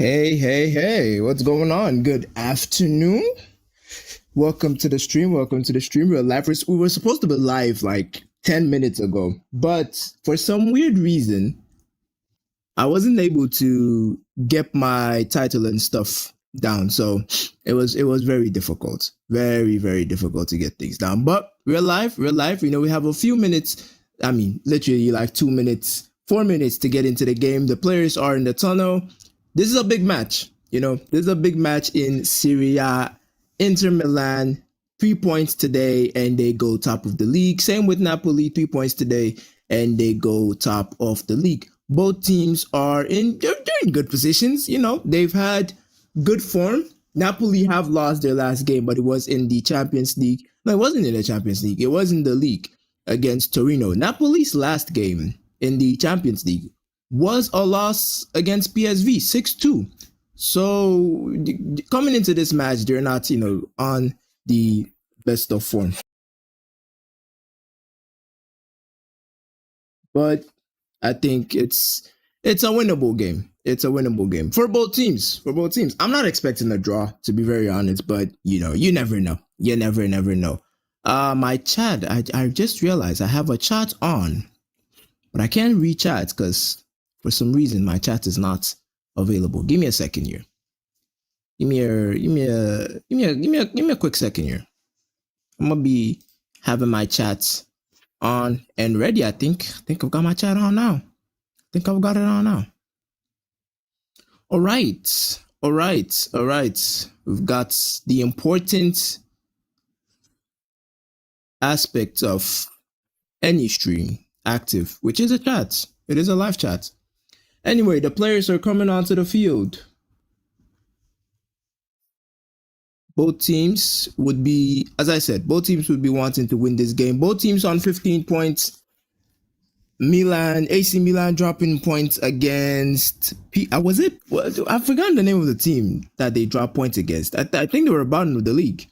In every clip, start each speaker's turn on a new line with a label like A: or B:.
A: Hey, hey, hey, what's going on? Good afternoon. Welcome to the stream. Welcome to the stream. We're live. We were supposed to be live like 10 minutes ago, but for some weird reason, I wasn't able to get my title and stuff down. So it was very difficult. Very, very difficult to get things down. But we're live. We're live. We have a few minutes. I mean, literally like 2 minutes, 4 minutes to get into the game. The players are in the tunnel. This is a big match. This is a big match in Serie A. Inter Milan, 3 points today, and they go top of the league. Same with Napoli, 3 points today, and they go top of the league. Both teams they're in good positions. They've had good form. Napoli have lost their last game, but it was in the Champions League. No, it wasn't in the Champions League. It was in the league against Torino. Napoli's last game in the Champions League was a loss against PSV, 6-2. So coming into this match, they're not, on the best of form. But I think it's a winnable game. It's a winnable game for both teams. For both teams. I'm not expecting a draw, to be very honest, but you never know. You never know. My chat, I just realized I have a chat on, but I can't read chat because for some reason my chat is not available. Give me a second here. Give me a quick second here. I'm gonna be having my chats on and ready. I think I've got my chat on now. I think I've got it on now. All right. We've got the important aspect of any stream active, which is a chat. It is a live chat. Anyway, the players are coming onto the field. Both teams would be, as I said, both teams would be wanting to win this game. Both teams on 15 points. AC Milan dropping points against I've forgotten the name of the team that they dropped points against. I think they were bottom of the league.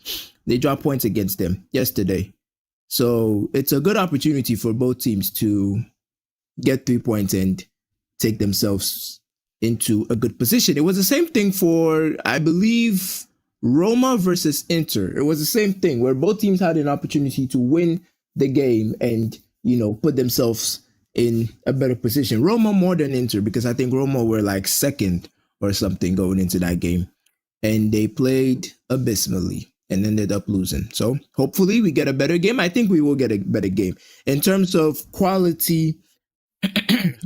A: They dropped points against them yesterday. So it's a good opportunity for both teams to get 3 points and take themselves into a good position. It was the same thing for, I believe, Roma versus Inter. It was the same thing where both teams had an opportunity to win the game and, put themselves in a better position. Roma more than Inter, because I think Roma were like second or something going into that game. And they played abysmally and ended up losing. So hopefully we get a better game. I think we will get a better game. In terms of quality,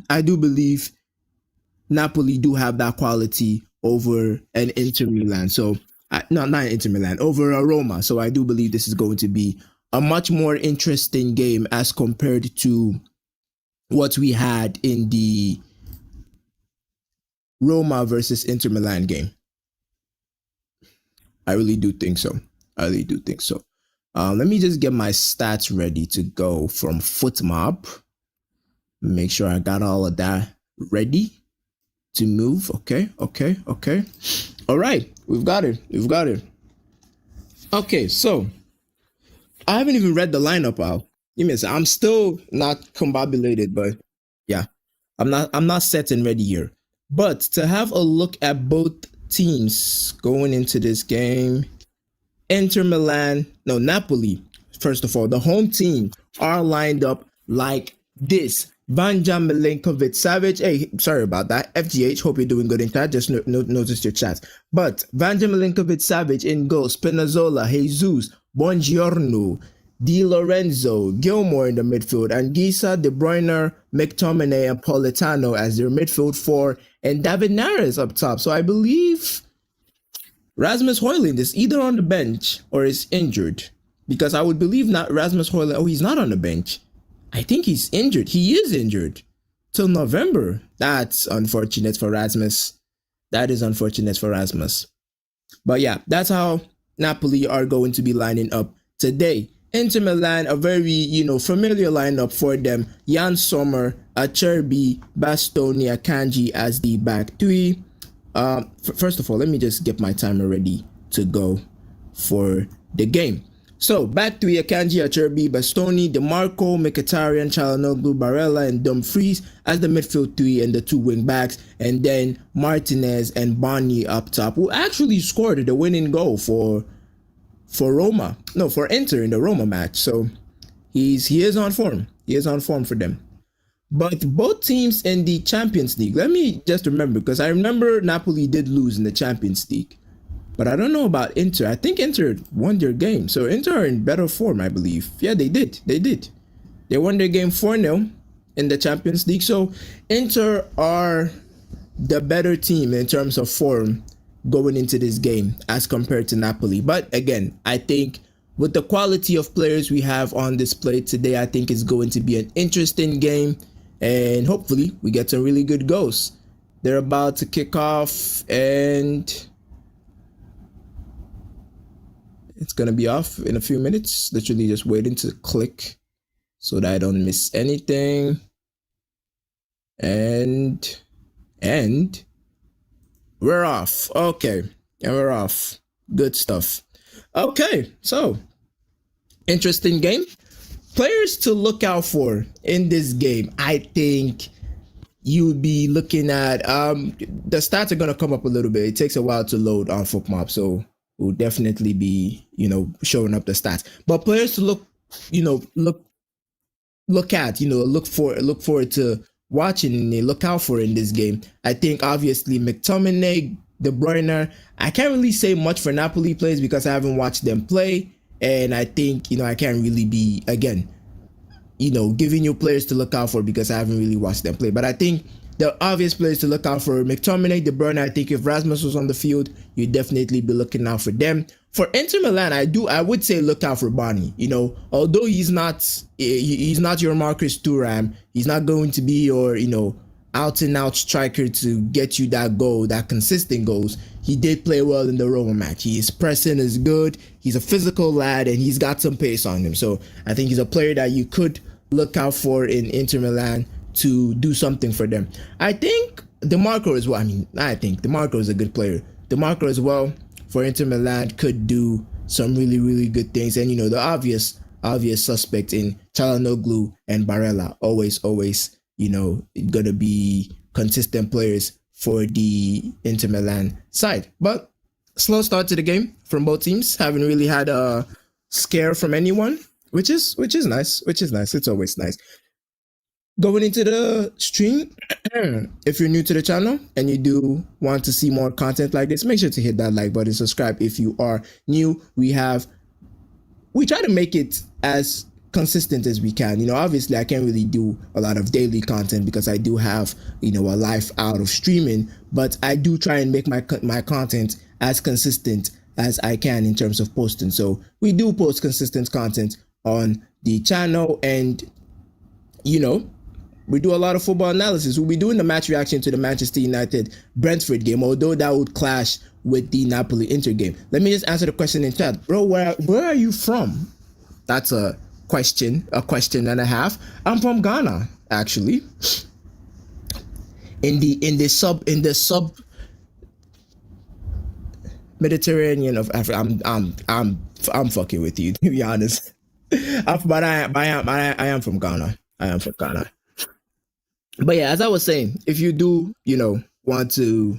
A: I do believe Napoli do have that quality over an Inter Milan. So, not Inter Milan, over a Roma. So I do believe this is going to be a much more interesting game as compared to what we had in the Roma versus Inter Milan game. I really do think so. Let me just get my stats ready to go from FootMob. Make sure I got all of that ready to move. Okay. All right, we've got it. Okay, so I haven't even read the lineup out. I'm still not combobulated, but yeah, I'm not set and ready here. But to have a look at both teams going into this game, Napoli, first of all, the home team are lined up like this. Vanja Milinkovic-Savic. Hey, sorry about that. FGH, hope you're doing good in chat. Just noticed your chat. But Vanja Milinkovic-Savic in goal. Spinazzola, Jesus, Buongiorno, Di Lorenzo, Gilmore in the midfield, Anguissa, De Bruyne, McTominay, and Politano as their midfield four, and David Neres up top. So I believe Rasmus Højlund is either on the bench or is injured, because I would believe not Rasmus Højlund. Oh, he's not on the bench. I think he's injured. He is injured till November. That's unfortunate for Rasmus. That is unfortunate for Rasmus. But yeah, that's how Napoli are going to be lining up today. Inter Milan, a very, familiar lineup for them. Jan Sommer, Acerbi, Bastoni, Akanji as the back three. First of all, let me just get my timer ready to go for the game. So back to Akanji, Acherbi, Bastoni, DeMarco, Mkhitaryan, Çalhanoğlu, Barella, and Dumfries as the midfield three and the two wing backs, and then Martinez and Barney up top, who actually scored the winning goal for Inter in the Roma match. So he is on form. He is on form for them. But both teams in the Champions League, let me just remember, because I remember Napoli did lose in the Champions League. But I don't know about Inter. I think Inter won their game. So Inter are in better form, I believe. Yeah, they did. They did. They won their game 4-0 in the Champions League. So Inter are the better team in terms of form going into this game as compared to Napoli. But again, I think with the quality of players we have on display today, I think it's going to be an interesting game. And hopefully we get some really good goals. They're about to kick off and it's going to be off in a few minutes. Literally just waiting to click so that I don't miss anything. And we're off. Okay. And we're off. Good stuff. Okay. So, interesting game. Players to look out for in this game. I think you would be looking at the stats are going to come up a little bit. It takes a while to load on FootMob, so we'll definitely be, showing up the stats. But players to look at, look forward to watching and look out for in this game. I think obviously McTominay, De Bruyne. I can't really say much for Napoli players because I haven't watched them play, and I think I can't really be giving you players to look out for because I haven't really watched them play. But I think the obvious players to look out for: McTominay, De Bruyne. I think if Rasmus was on the field, you'd definitely be looking out for them. For Inter Milan, I would say look out for Barney. Although he's not your Marcus Thuram, he's not going to be your out and out striker to get you that goal, that consistent goals. He did play well in the Roma match. His pressing is good. He's a physical lad and he's got some pace on him. So I think he's a player that you could look out for in Inter Milan to do something for them. I think DeMarco as well. I think DeMarco is a good player. DeMarco as well for Inter Milan could do some really, really good things. And the obvious suspect in Çalhanoğlu and Barella, always gonna be consistent players for the Inter Milan side. But slow start to the game from both teams. Haven't really had a scare from anyone, which is nice. It's always nice. Going into the stream, if you're new to the channel and you do want to see more content like this, make sure to hit that like button, subscribe if you are new. We try to make it as consistent as we can. Obviously I can't really do a lot of daily content because I do have, a life out of streaming, but I do try and make my content as consistent as I can in terms of posting. So we do post consistent content on the channel, and we do a lot of football analysis. We'll be doing the match reaction to the Manchester United Brentford game, although that would clash with the Napoli Inter game. Let me just answer the question in chat. Bro, where are you from? That's a question and a half. I'm from Ghana, actually. In the sub Mediterranean of Africa. I'm fucking with you, to be honest. But I am from Ghana. But yeah, as I was saying, if you do, want to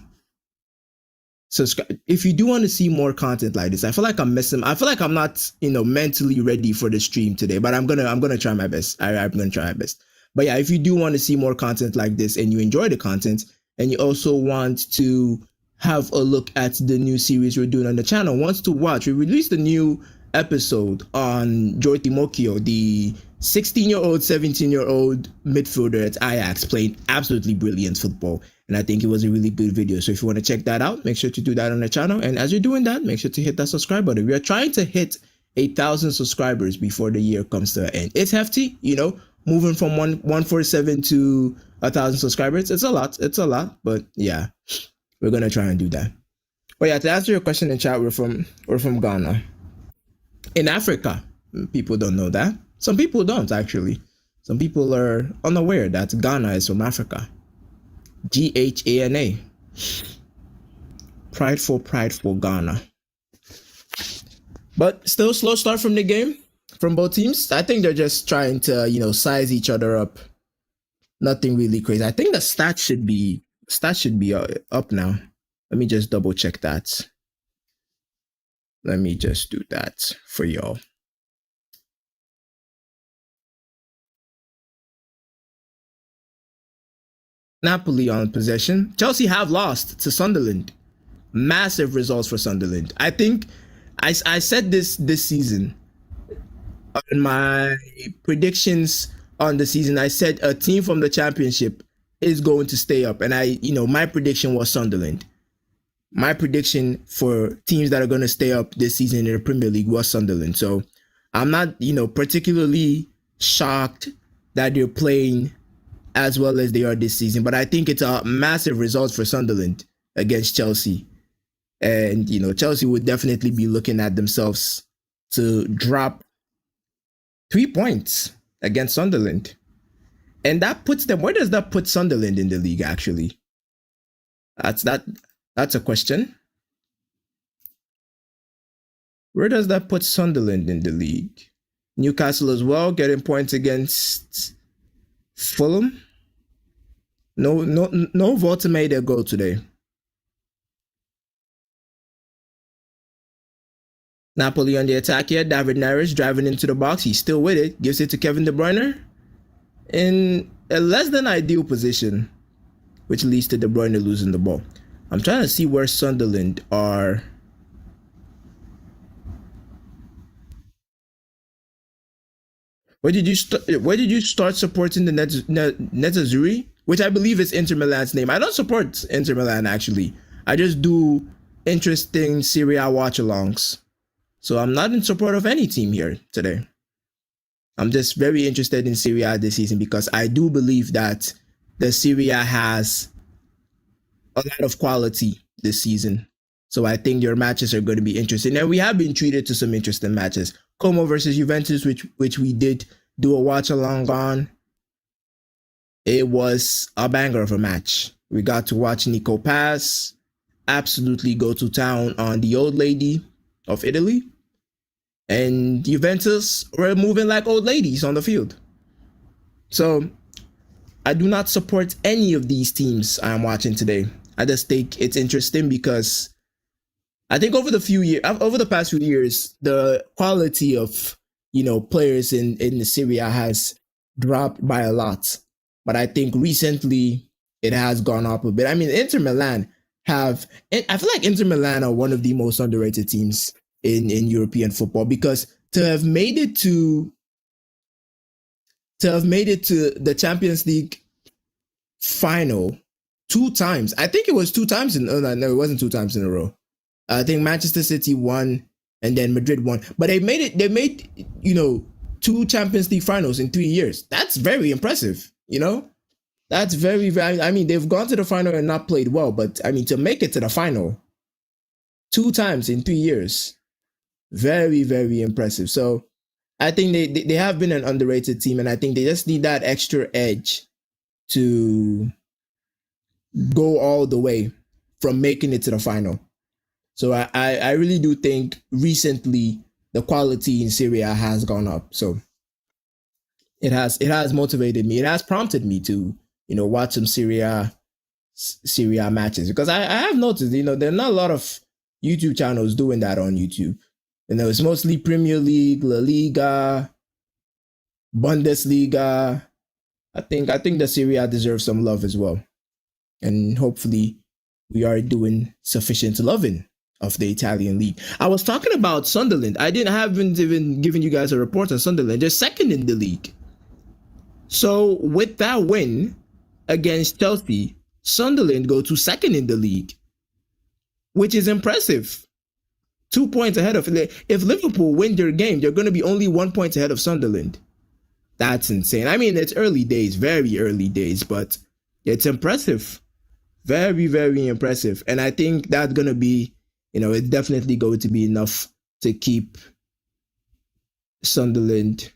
A: subscribe, if you do want to see more content like this, I feel like I'm not, mentally ready for the stream today, but I'm gonna try my best. I'm gonna try my best. But yeah, if you do want to see more content like this and you enjoy the content and you also want to have a look at the new series we're doing on the channel, wants to watch, we released a new episode on Joy Timokio, the 16-year-old, 17-year-old midfielder at Ajax, playing absolutely brilliant football. And I think it was a really good video. So if you want to check that out, make sure to do that on the channel. And as you're doing that, make sure to hit that subscribe button. We are trying to hit 8,000 subscribers before the year comes to an end. It's hefty, moving from 147 to 1,000 subscribers. It's a lot, but yeah, we're going to try and do that. But yeah, to answer your question in chat, we're from Ghana. In Africa, people don't know that. Some people don't, actually. Some people are unaware that Ghana is from Africa. Ghana. Prideful Ghana. But still slow start from the game from both teams. I think they're just trying to, size each other up. Nothing really crazy. I think the stats should be up now. Let me just double check that. Let me just do that for y'all. Napoli on possession. Chelsea have lost to Sunderland. Massive results for Sunderland. I think I said this season on my predictions on the season. I said a team from the championship is going to stay up, and my prediction was Sunderland. My prediction for teams that are going to stay up this season in the Premier League was Sunderland. So I'm not, particularly shocked that they're playing as well as they are this season. But I think it's a massive result for Sunderland against Chelsea. And, Chelsea would definitely be looking at themselves to drop 3 points against Sunderland. And that puts them, where does that put Sunderland in the league, actually? That's a question. Where does that put Sunderland in the league? Newcastle as well, getting points against Fulham. No, Volta made their goal today. Napoli on the attack here. David Neres driving into the box. He's still with it. Gives it to Kevin De Bruyne in a less than ideal position, which leads to De Bruyne losing the ball. I'm trying to see where Sunderland are. Where did you start supporting the Nerazzurri, which I believe is Inter Milan's name? I don't support Inter Milan, actually. I just do interesting Seire A watchalongs. So I'm not in support of any team here today. I'm just very interested in Seire A this season because I do believe that the Seire A has a lot of quality this season. So I think your matches are going to be interesting. And we have been treated to some interesting matches. Como versus Juventus, which we did do a watch along on. It was a banger of a match. We got to watch Nico Pass absolutely go to town on the old lady of Italy. And Juventus were moving like old ladies on the field. So I do not support any of these teams I'm watching today. I just think it's interesting because I think over the past few years, the quality of players in the Serie A has dropped by a lot. But I think recently it has gone up a bit. I mean, Inter Milan I feel like Inter Milan are one of the most underrated teams in European football because to have made it to the Champions League final 2 times. I think it was 2 times no, it wasn't 2 times in a row. I think Manchester City won and then Madrid won. But they made 2 Champions League finals in 3 years. That's very impressive, That's very, very, I mean, they've gone to the final and not played well, but I mean, to make it to the final 2 times in 3 years, very, very impressive. So I think they have been an underrated team, and I think they just need that extra edge to go all the way from making it to the final. So I really do think recently the quality in Serie A has gone up. So it has motivated me. It has prompted me to watch some Serie A matches because I have noticed there are not a lot of YouTube channels doing that on YouTube. It's mostly Premier League, La Liga, Bundesliga. I think the Serie A deserves some love as well, and hopefully we are doing sufficient loving of the Italian league. I was talking about Sunderland. I haven't even given you guys a report on Sunderland. They're second in the league. So with that win against Chelsea, Sunderland go to second in the league, which is impressive. 2 points ahead of it. If Liverpool win their game, they're going to be only 1 point ahead of Sunderland. That's insane. I mean, it's early days, very early days, but it's impressive. Very, very impressive. And I think that's going to be, it's definitely going to be enough to keep Sunderland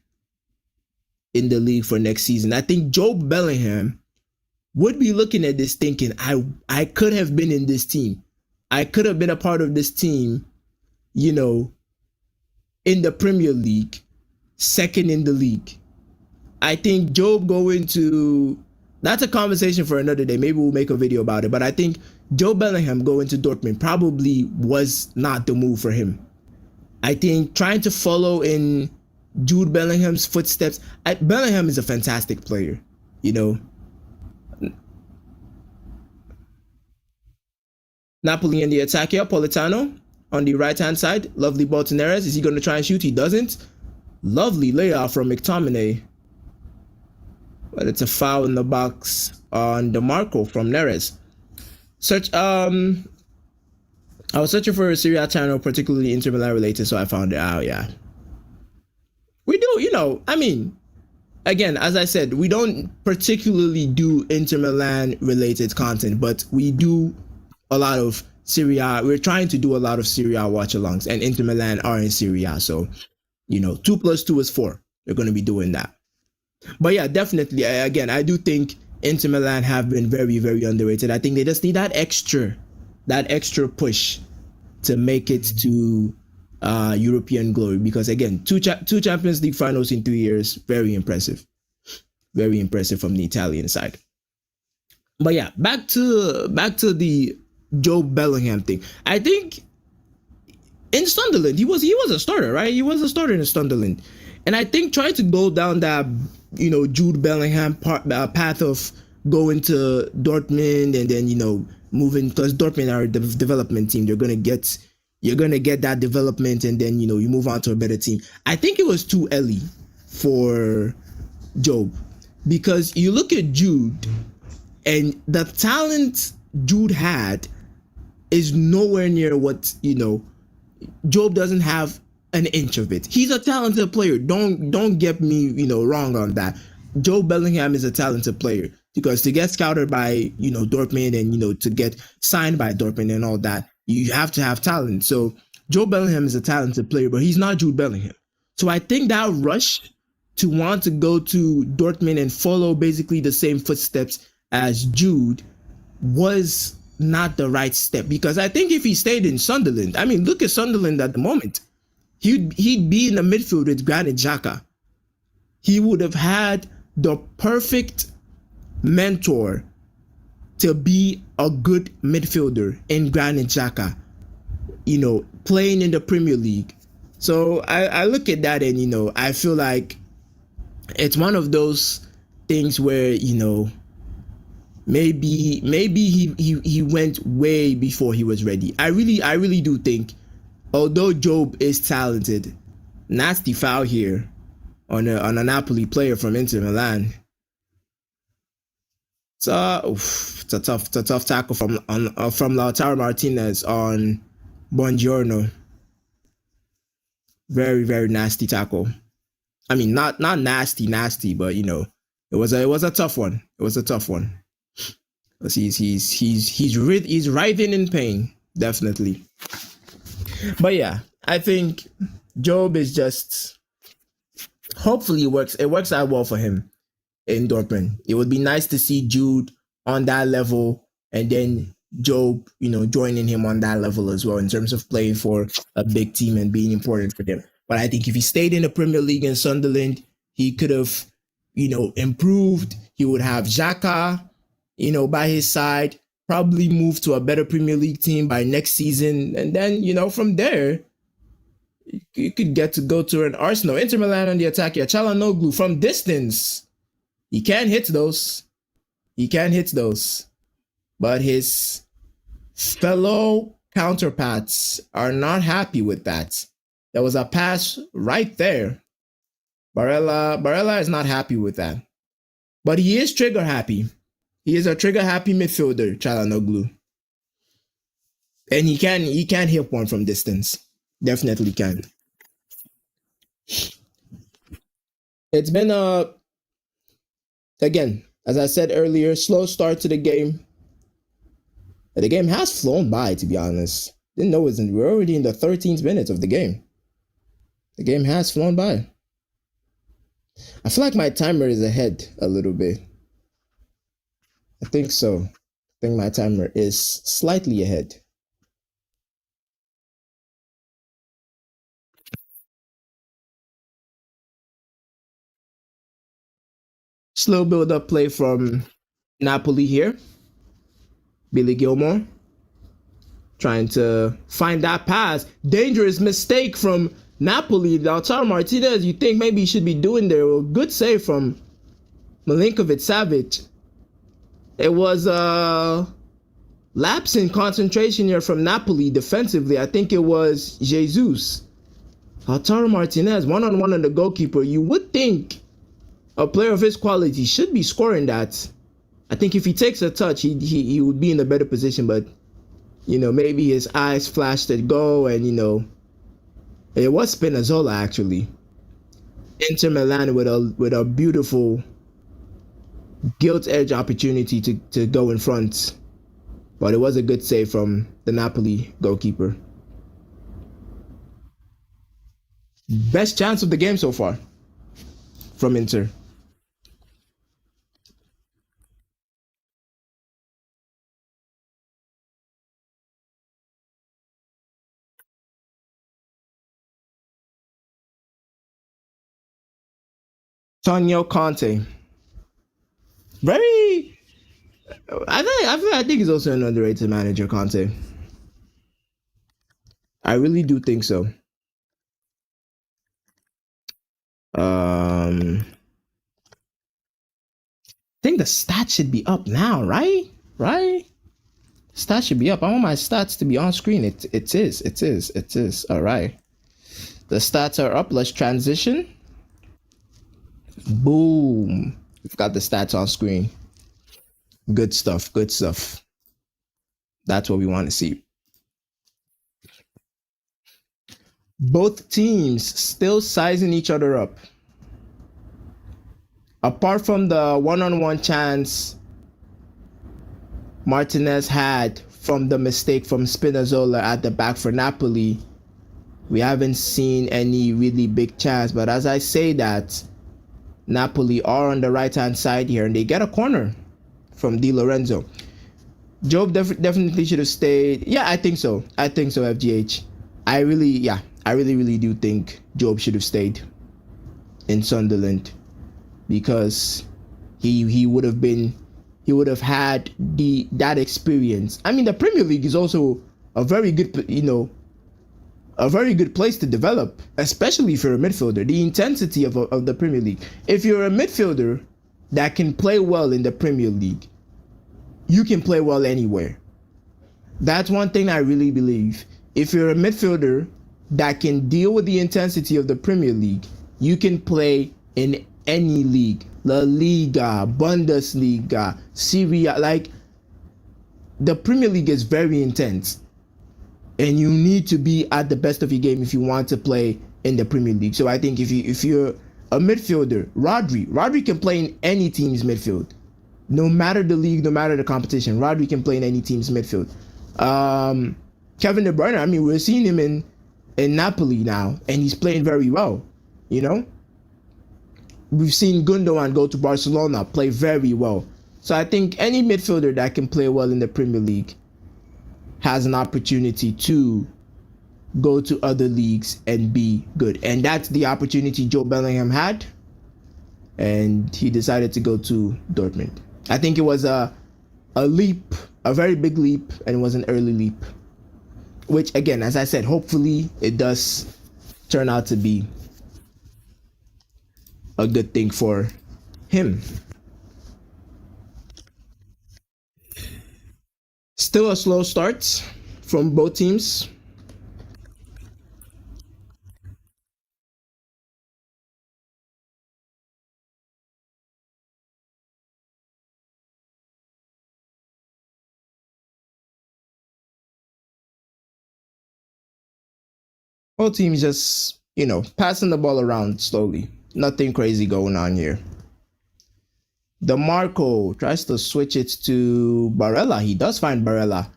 A: in the league for next season. I think Job Bellingham would be looking at this thinking, I could have been in this team. I could have been a part of this team, in the Premier League, second in the league. I think Job going to, that's a conversation for another day. Maybe we'll make a video about it. But I think Joe Bellingham going to Dortmund probably was not the move for him. I think trying to follow in Jude Bellingham's footsteps. Bellingham is a fantastic player. You know, Napoli in the attack here. Politano on the right hand side. Lovely ball to Neres. Is he going to try and shoot? He doesn't. Lovely layout from McTominay. But it's a foul in the box on DeMarco from Neres. I was searching for a Serie A channel, particularly Inter Milan related, so I found it out. Yeah, we do. I mean, again, as I said, we don't particularly do Inter Milan related content, but we do a lot of Serie A. We're trying to do a lot of Serie A watch-alongs, and Inter Milan are in Serie A, so 2+2 is 4. They're going to be doing that. But yeah, definitely. Again, I do think Inter Milan have been very, very underrated. I think they just need that extra push to make it to European glory. Because again, two Champions League finals in 3 years, very impressive from the Italian side. But yeah, back to the Joe Bellingham thing. I think in Sunderland, he was a starter, right? He was a starter in Sunderland, and I think trying to go down that Jude Bellingham path of going to Dortmund and then moving, because Dortmund are a development team. You're gonna get that development, and then you move on to a better team. I think it was too early for Job, because you look at Jude and the talent Jude had is nowhere near what Job doesn't have an inch of it. He's a talented player. Don't get me wrong on that. Joe Bellingham is a talented player, because to get scouted by Dortmund and to get signed by Dortmund and all that, you have to have talent. So Joe Bellingham is a talented player, but he's not Jude Bellingham. So I think that rush to want to go to Dortmund and follow basically the same footsteps as Jude was not the right step, because I think if he stayed in Sunderland, I mean, look at Sunderland at the moment. He'd be in the midfield with Granit Xhaka. He would have had the perfect mentor to be a good midfielder in Granit Xhaka, playing in the Premier League. So I look at that and I feel like it's one of those things where maybe he went way before he was ready. I really do think, although Job is talented, nasty foul here on a Napoli player from Inter Milan. It's a tough tackle from Lautaro Martinez on Buongiorno. Very, very nasty tackle. I mean, not nasty, but it was a tough one. It was a tough one. He's writhing in pain, definitely. But yeah, I think Job is just, hopefully it works out well for him in Dortmund. It would be nice to see Jude on that level, and then Job, joining him on that level as well in terms of playing for a big team and being important for them. But I think if he stayed in the Premier League in Sunderland, he could have, improved. He would have Xhaka, by his side, probably move to a better Premier League team by next season. And then, from there, you could get to go to an Arsenal. Inter Milan on the attack here. Çalhanoğlu from distance. He can't hit those. But his fellow counterparts are not happy with that. There was a pass right there. Barella is not happy with that. But he is trigger happy. He is a trigger happy midfielder, Çalhanoğlu. And he can hit one from distance. Definitely can. It's been again, as I said earlier, slow start to the game. The game has flown by, to be honest. Didn't know we're already in the 13th minute of the game. The game has flown by. I feel like my timer is ahead a little bit. I think so. I think my timer is slightly ahead. Slow build up play from Napoli here. Billy Gilmore trying to find that pass. Dangerous mistake from Napoli. Lautaro Martinez, you think maybe he should be doing there. Well, good save from Milinkovic Savic. It was a lapse in concentration here from Napoli defensively. I think it was Jesus. Lautaro Martinez, one-on-one on the goalkeeper. You would think a player of his quality should be scoring that. I think if he takes a touch, he would be in a better position, but maybe his eyes flashed at goal, and it was Spinazzola actually. Inter Milan with a beautiful gilt edge opportunity to go in front, but it was a good save from the Napoli goalkeeper. Best chance of the game so far from Inter. Tonio Conte, very. I think he's also an underrated manager, Conte. I really do think so. I think the stats should be up now, right? Right? Stats should be up. I want my stats to be on screen. It is. It is. It is. All right. The stats are up. Let's transition. Boom. We've got the stats on screen. Good stuff. Good stuff. That's what we want to see. Both teams still sizing each other up. Apart from the one-on-one chance Martinez had from the mistake from Spinazzola at the back for Napoli, we haven't seen any really big chance. But as I say that, Napoli are on the right-hand side here, and they get a corner from Di Lorenzo. Job definitely should have stayed. Yeah, I think so. I think so, FGH. I really do think Job should have stayed in Sunderland, because he would have had that experience. I mean, the Premier League is also a very good a very good place to develop, especially if you're a midfielder. The intensity of the Premier League. If you're a midfielder that can play well in the Premier League, you can play well anywhere. That's one thing I really believe. If you're a midfielder that can deal with the intensity of the Premier League, you can play in any league. La Liga, Bundesliga, Serie A. Like, the Premier League is very intense, and you need to be at the best of your game if you want to play in the Premier League. So I think if you're a midfielder, Rodri can play in any team's midfield, no matter the league, no matter the competition. Rodri can play in any team's midfield. Kevin De Bruyne, I mean, we're seeing him in Napoli now, and he's playing very well. You know, we've seen Gundogan go to Barcelona, play very well. So I think any midfielder that can play well in the Premier League has an opportunity to go to other leagues and be good. And that's the opportunity Joe Bellingham had, and he decided to go to Dortmund. I think it was a leap, a very big leap, and it was an early leap, which, again, as I said, hopefully it does turn out to be a good thing for him. Still a slow start from both teams. Both teams just, passing the ball around slowly. Nothing crazy going on here. DeMarco tries to switch it to Barella. He does find Barella.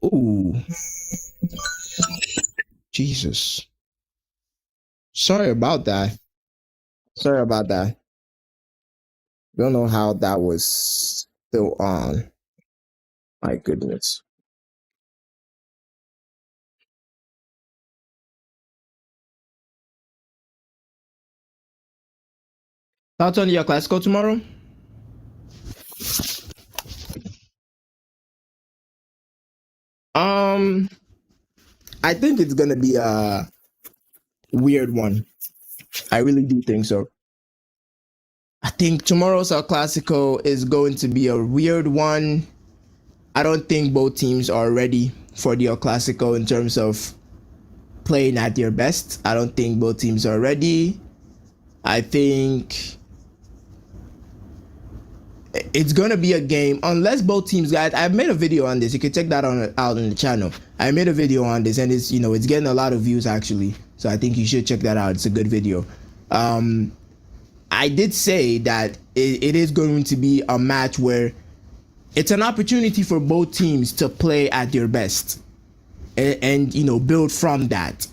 A: Ooh. Jesus. Sorry about that. Sorry about that. Don't know how that was still on. My goodness. Thoughts on your Clasico tomorrow? Um, I think it's gonna be a weird one. I really do think so. I think tomorrow's El Clasico is going to be a weird one. I don't think both teams are ready for the El Clasico in terms of playing at their best. I don't think both teams are ready. I think it's gonna be a game unless both teams, guys. I've made a video on this. You can check that out on the channel. I made a video on this, and it's getting a lot of views actually. So I think you should check that out. It's a good video. I did say that it is going to be a match where it's an opportunity for both teams to play at their best and build from that.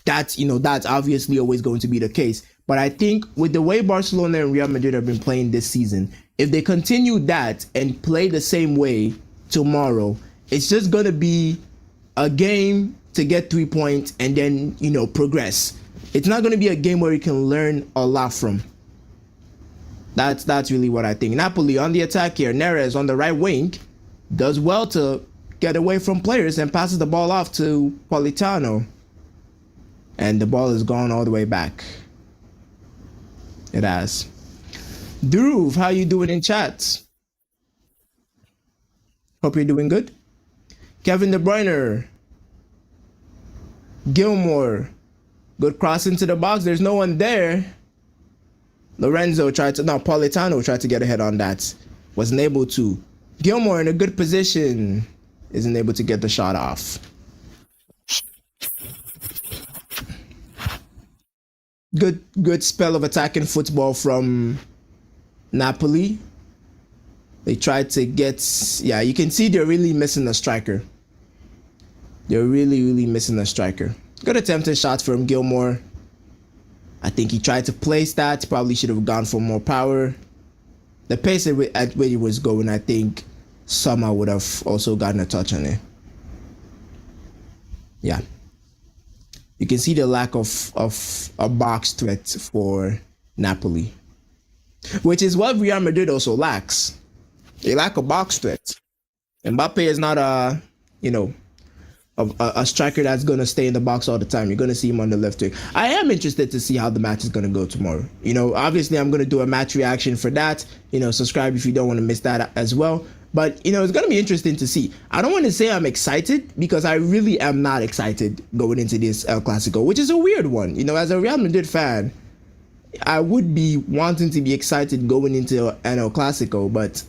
A: That's obviously always going to be the case. But I think with the way Barcelona and Real Madrid have been playing this season, if they continue that and play the same way tomorrow, it's just going to be a game to get 3 points and then progress. It's not going to be a game where you can learn a lot from. That's really what I think. Napoli on the attack here. Neres on the right wing does well to get away from players and passes the ball off to Politano. And the ball is gone all the way back. It has. Dhruv, how you doing in chat? Hope you're doing good. Kevin De Bruyne. Gilmore. Good cross into the box. There's no one there. Politano tried to get ahead on that. Wasn't able to. Gilmore in a good position. Isn't able to get the shot off. Good spell of attacking football from Napoli. They tried to get, you can see they're really missing a striker. They're really missing a striker. Good attempted shots from Gilmore. I think he tried to place that. Probably should have gone for more power. The pace at which he was going, I think Summer would have also gotten a touch on it. Yeah. You can see the lack of a box threat for Napoli, which is what Real Madrid also lacks. They lack a box threat. Mbappe is not a striker that's going to stay in the box all the time. You're going to see him on the left wing. I am interested to see how the match is going to go tomorrow. Obviously I'm going to do a match reaction for that. Subscribe if you don't want to miss that as well. But, it's going to be interesting to see. I don't want to say I'm excited because I really am not excited going into this El Clasico, which is a weird one. As a Real Madrid fan, I would be wanting to be excited going into an El Clasico, but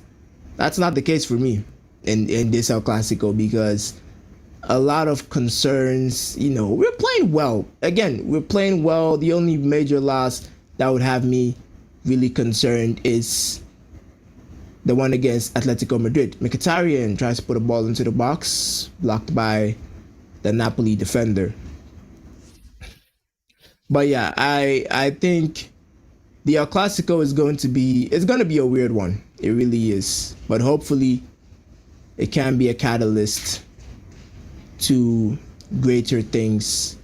A: that's not the case for me in this El Clasico because a lot of concerns. We're playing well. Again, we're playing well. The only major loss that would have me really concerned is the one against Atletico Madrid. Mkhitaryan tries to put a ball into the box, blocked by the Napoli defender. But yeah, I think the El Clasico is going to be a weird one. It really is. But hopefully it can be a catalyst to greater things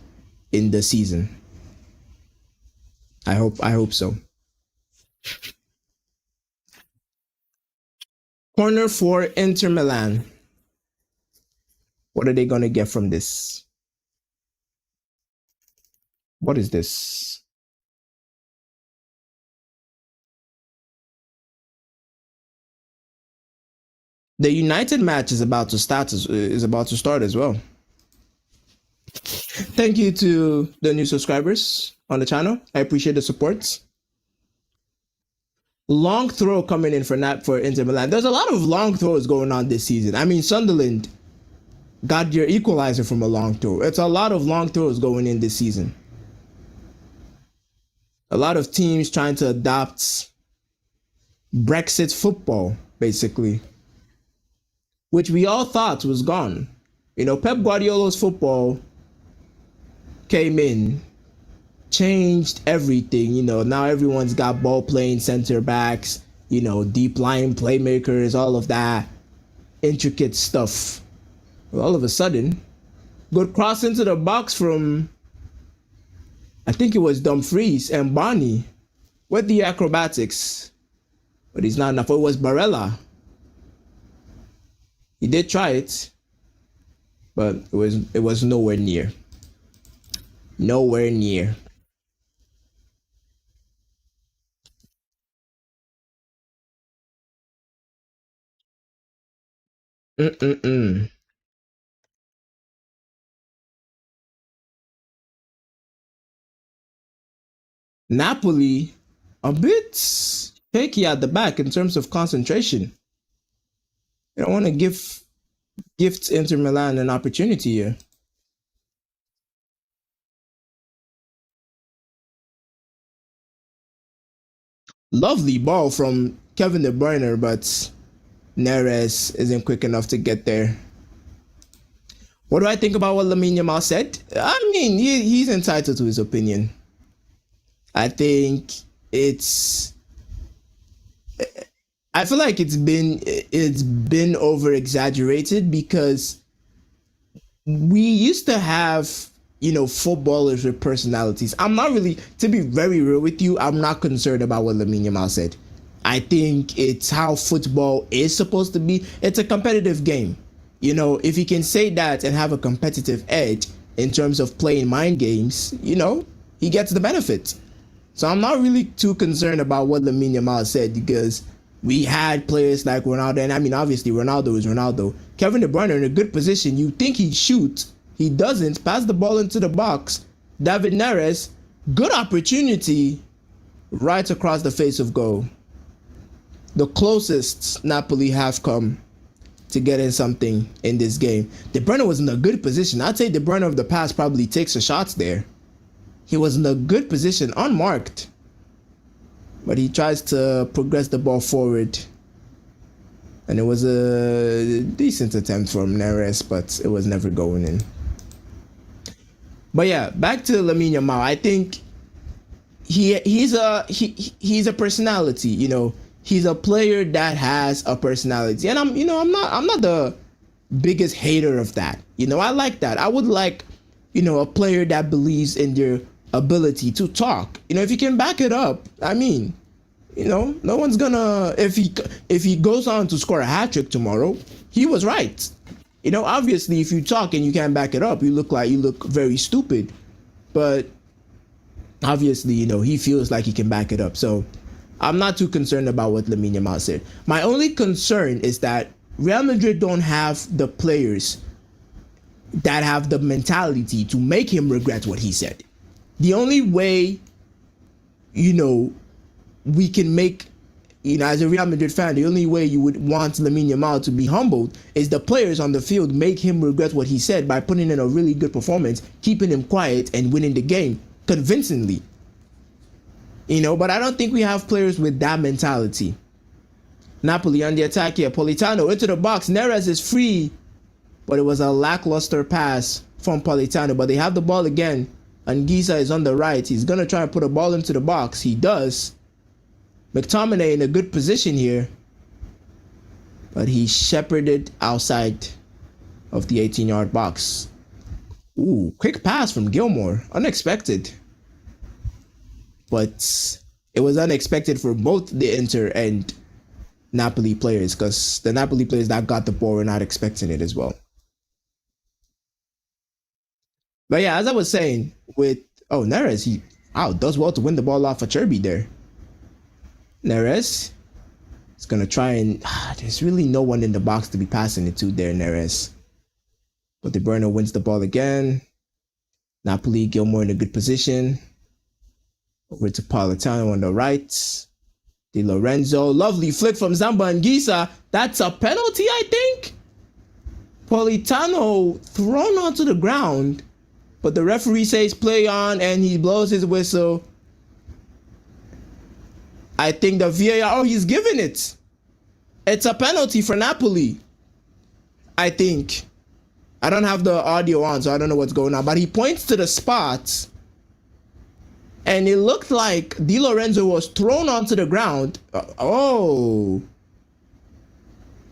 A: in the season. I hope so. Corner for Inter Milan. What are they going to get from this? What is this? The United match is about to start as well. Thank you to the new subscribers on the channel. I appreciate the support. Long throw coming in for Inter Milan. There's a lot of long throws going on this season. I mean, Sunderland got your equalizer from a long throw. It's a lot of long throws going in this season. A lot of teams trying to adopt Brexit football, basically, which we all thought was gone. Pep Guardiola's football came in, changed everything. Now everyone's got ball playing center backs, deep line playmakers, all of that intricate stuff. Well, all of a sudden, good cross into the box from, I think it was Dumfries and Barney. with the acrobatics, but he's not enough. It was Barella. He did try it, but it was nowhere near. Nowhere near. Mm-mm-mm. Napoli, a bit shaky at the back in terms of concentration. You don't want to gift Inter Milan an opportunity here. Lovely ball from Kevin De Bruyne, but Neres isn't quick enough to get there. What do I think about what Lamine Yamal said? I mean, he's entitled to his opinion. I think it's. I feel like it's been over exaggerated because we used to have footballers with personalities. I'm not really, to be very real with you, I'm not concerned about what Lamine Yamal said. I think it's how football is supposed to be. It's a competitive game. If you can say that and have a competitive edge in terms of playing mind games, he gets the benefit. So I'm not really too concerned about what Lamine Yamal said because we had players like Ronaldo, and I mean, obviously, Ronaldo is Ronaldo. Kevin De Bruyne in a good position. You think he'd shoot. He doesn't. Pass the ball into the box. David Neres, good opportunity right across the face of goal. The closest Napoli have come to getting something in this game. De Bruyne was in a good position. I'd say De Bruyne of the past probably takes the shots there. He was in a good position, unmarked. But he tries to progress the ball forward. And it was a decent attempt from Neres, but it was never going in. But yeah, back to Lamine Yamal. I think he's a personality, He's a player that has a personality. And I'm not the biggest hater of that. I like that. I would like, a player that believes in their ability to talk. If you can back it up, I mean, no one's gonna, if he goes on to score a hat trick tomorrow, he was right. Obviously if you talk and you can't back it up, you look very stupid. But obviously, he feels like he can back it up. So I'm not too concerned about what Lamine Yamal said. My only concern is that Real Madrid don't have the players that have the mentality to make him regret what he said. The only way, we can make, as a Real Madrid fan, the only way you would want Lamine Yamal to be humbled is the players on the field make him regret what he said by putting in a really good performance, keeping him quiet, and winning the game convincingly. But I don't think we have players with that mentality. Napoli on the attack here. Politano into the box. Neres is free, but it was a lackluster pass from Politano. But they have the ball again. And Giza is on the right. He's going to try and put a ball into the box. He does. McTominay in a good position here. But he shepherded outside of the 18-yard box. Ooh, quick pass from Gilmore. Unexpected. But it was unexpected for both the Inter and Napoli players because the Napoli players that got the ball were not expecting it as well. But yeah, as I was saying, with Neres, he does well to win the ball off of Cherby there. Neres is gonna try and there's really no one in the box to be passing it to there, Neres. But De Bruyne wins the ball again. Napoli, Gilmore in a good position. Over to Politano on the right. Di Lorenzo, lovely flick from Zamba Anguissa. That's a penalty, I think. Politano thrown onto the ground, but the referee says play on and he blows his whistle. I think the VAR, he's giving it. It's a penalty for Napoli, I think. I don't have the audio on, so I don't know what's going on, but he points to the spot. And it looked like Di Lorenzo was thrown onto the ground.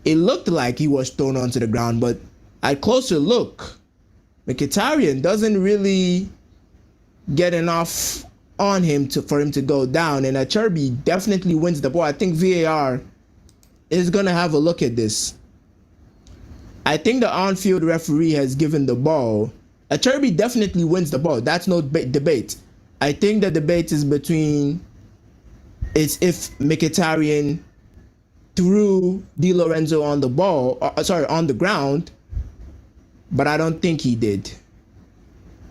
A: It looked like he was thrown onto the ground, but at closer look, Mkhitaryan doesn't really get enough on him to for him to go down, and Acerbi definitely wins the ball. I think VAR is gonna have a look at this. I think the on-field referee has given the ball. Acerbi definitely wins the ball. That's no debate. I think the debate is between it's if Mkhitaryan threw Di Lorenzo on the ball, on the ground, but I don't think he did.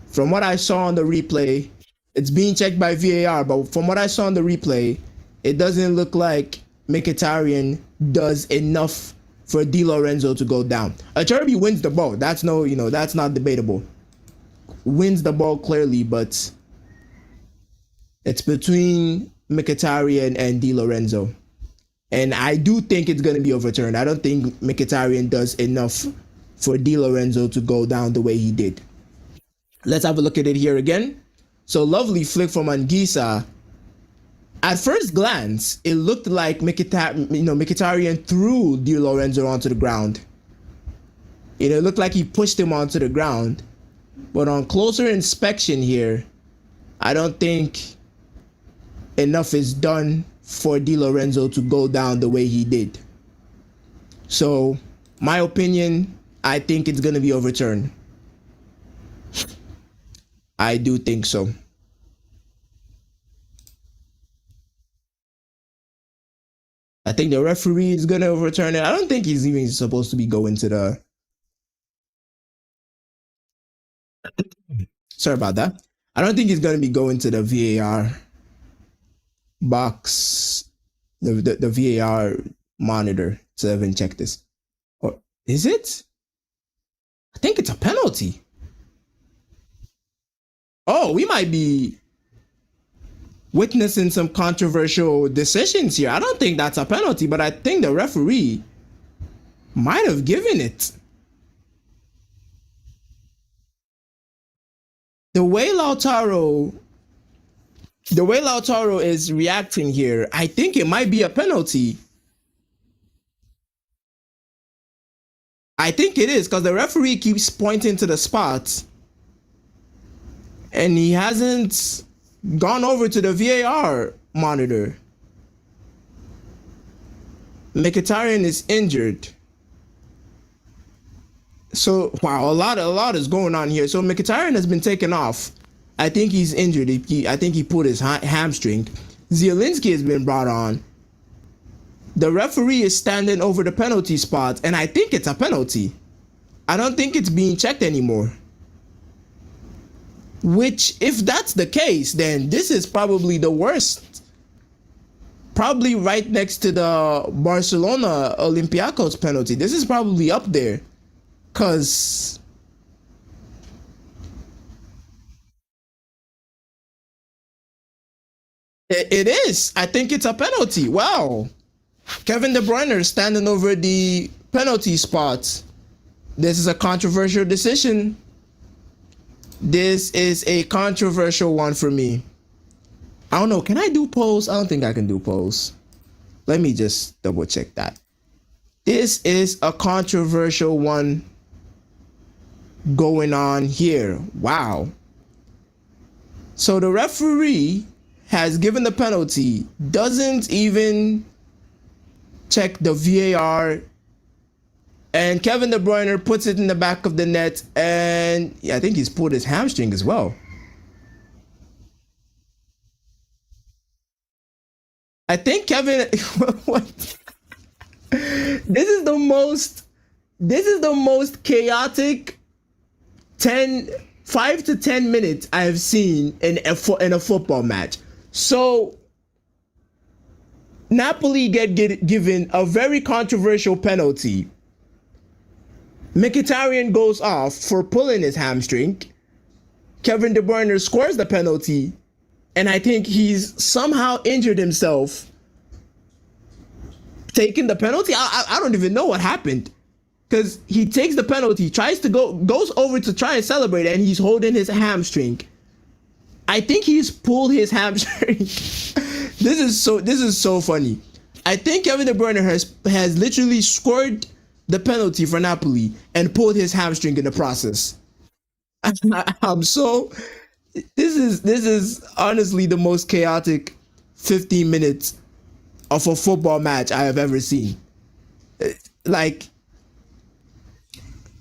A: From what I saw on the replay, it's being checked by VAR, but from what I saw on the replay, it doesn't look like Mkhitaryan does enough for Di Lorenzo to go down. Acerbi wins the ball. That's no, that's not debatable. Wins the ball clearly, but it's between Mkhitaryan and Di Lorenzo. And I do think it's going to be overturned. I don't think Mkhitaryan does enough for Di Lorenzo to go down the way he did. Let's have a look at it here again. So lovely flick from Anguissa. At first glance, it looked like Mkhitaryan threw Di Lorenzo onto the ground. It looked like he pushed him onto the ground. But on closer inspection here, I don't think enough is done for Di Lorenzo to go down the way he did. So, my opinion, I think it's going to be overturned. I do think so. I think the referee is going to overturn it. I don't think he's even supposed to be going to the... Sorry about that. I don't think he's going to be going to the VAR box, the VAR monitor to even check this. Or is it? I think it's a penalty. Oh, we might be witnessing some controversial decisions here. I don't think that's a penalty, but I think the referee might have given it. The way Lautaro is reacting here, I think it might be a penalty. I think it is because the referee keeps pointing to the spot and he hasn't gone over to the VAR monitor. Mkhitaryan is injured. So, wow, a lot is going on here. So Mkhitaryan has been taken off. I think he's injured. I think he pulled his hamstring. Zielinski has been brought on. The referee is standing over the penalty spot, and I think it's a penalty. I don't think it's being checked anymore. Which, if that's the case, then this is probably the worst. Probably right next to the Barcelona Olympiacos penalty. This is probably up there. Because it is. I think it's a penalty. Wow. Kevin De Bruyne standing over the penalty spot. This is a controversial decision. This is a controversial one for me. I don't know. Can I do polls? I don't think I can do polls. Let me just double check that. This is a controversial one going on here. Wow. So the referee has given the penalty, doesn't even check the VAR, and Kevin De Bruyne puts it in the back of the net, and I think he's pulled his hamstring as well. I think Kevin what? This is the most chaotic 5 to 10 minutes I have seen in a football match. So Napoli get given a very controversial penalty. Mkhitaryan goes off for pulling his hamstring. Kevin De Bruyne scores the penalty, and I think he's somehow injured himself taking the penalty. I don't even know what happened. Because he takes the penalty, goes over to try and celebrate, and he's holding his hamstring. I think he's pulled his hamstring. This is so funny. I think Kevin De Bruyne has literally scored the penalty for Napoli and pulled his hamstring in the process. I'm so This is honestly the most chaotic 15 minutes of a football match I have ever seen. Like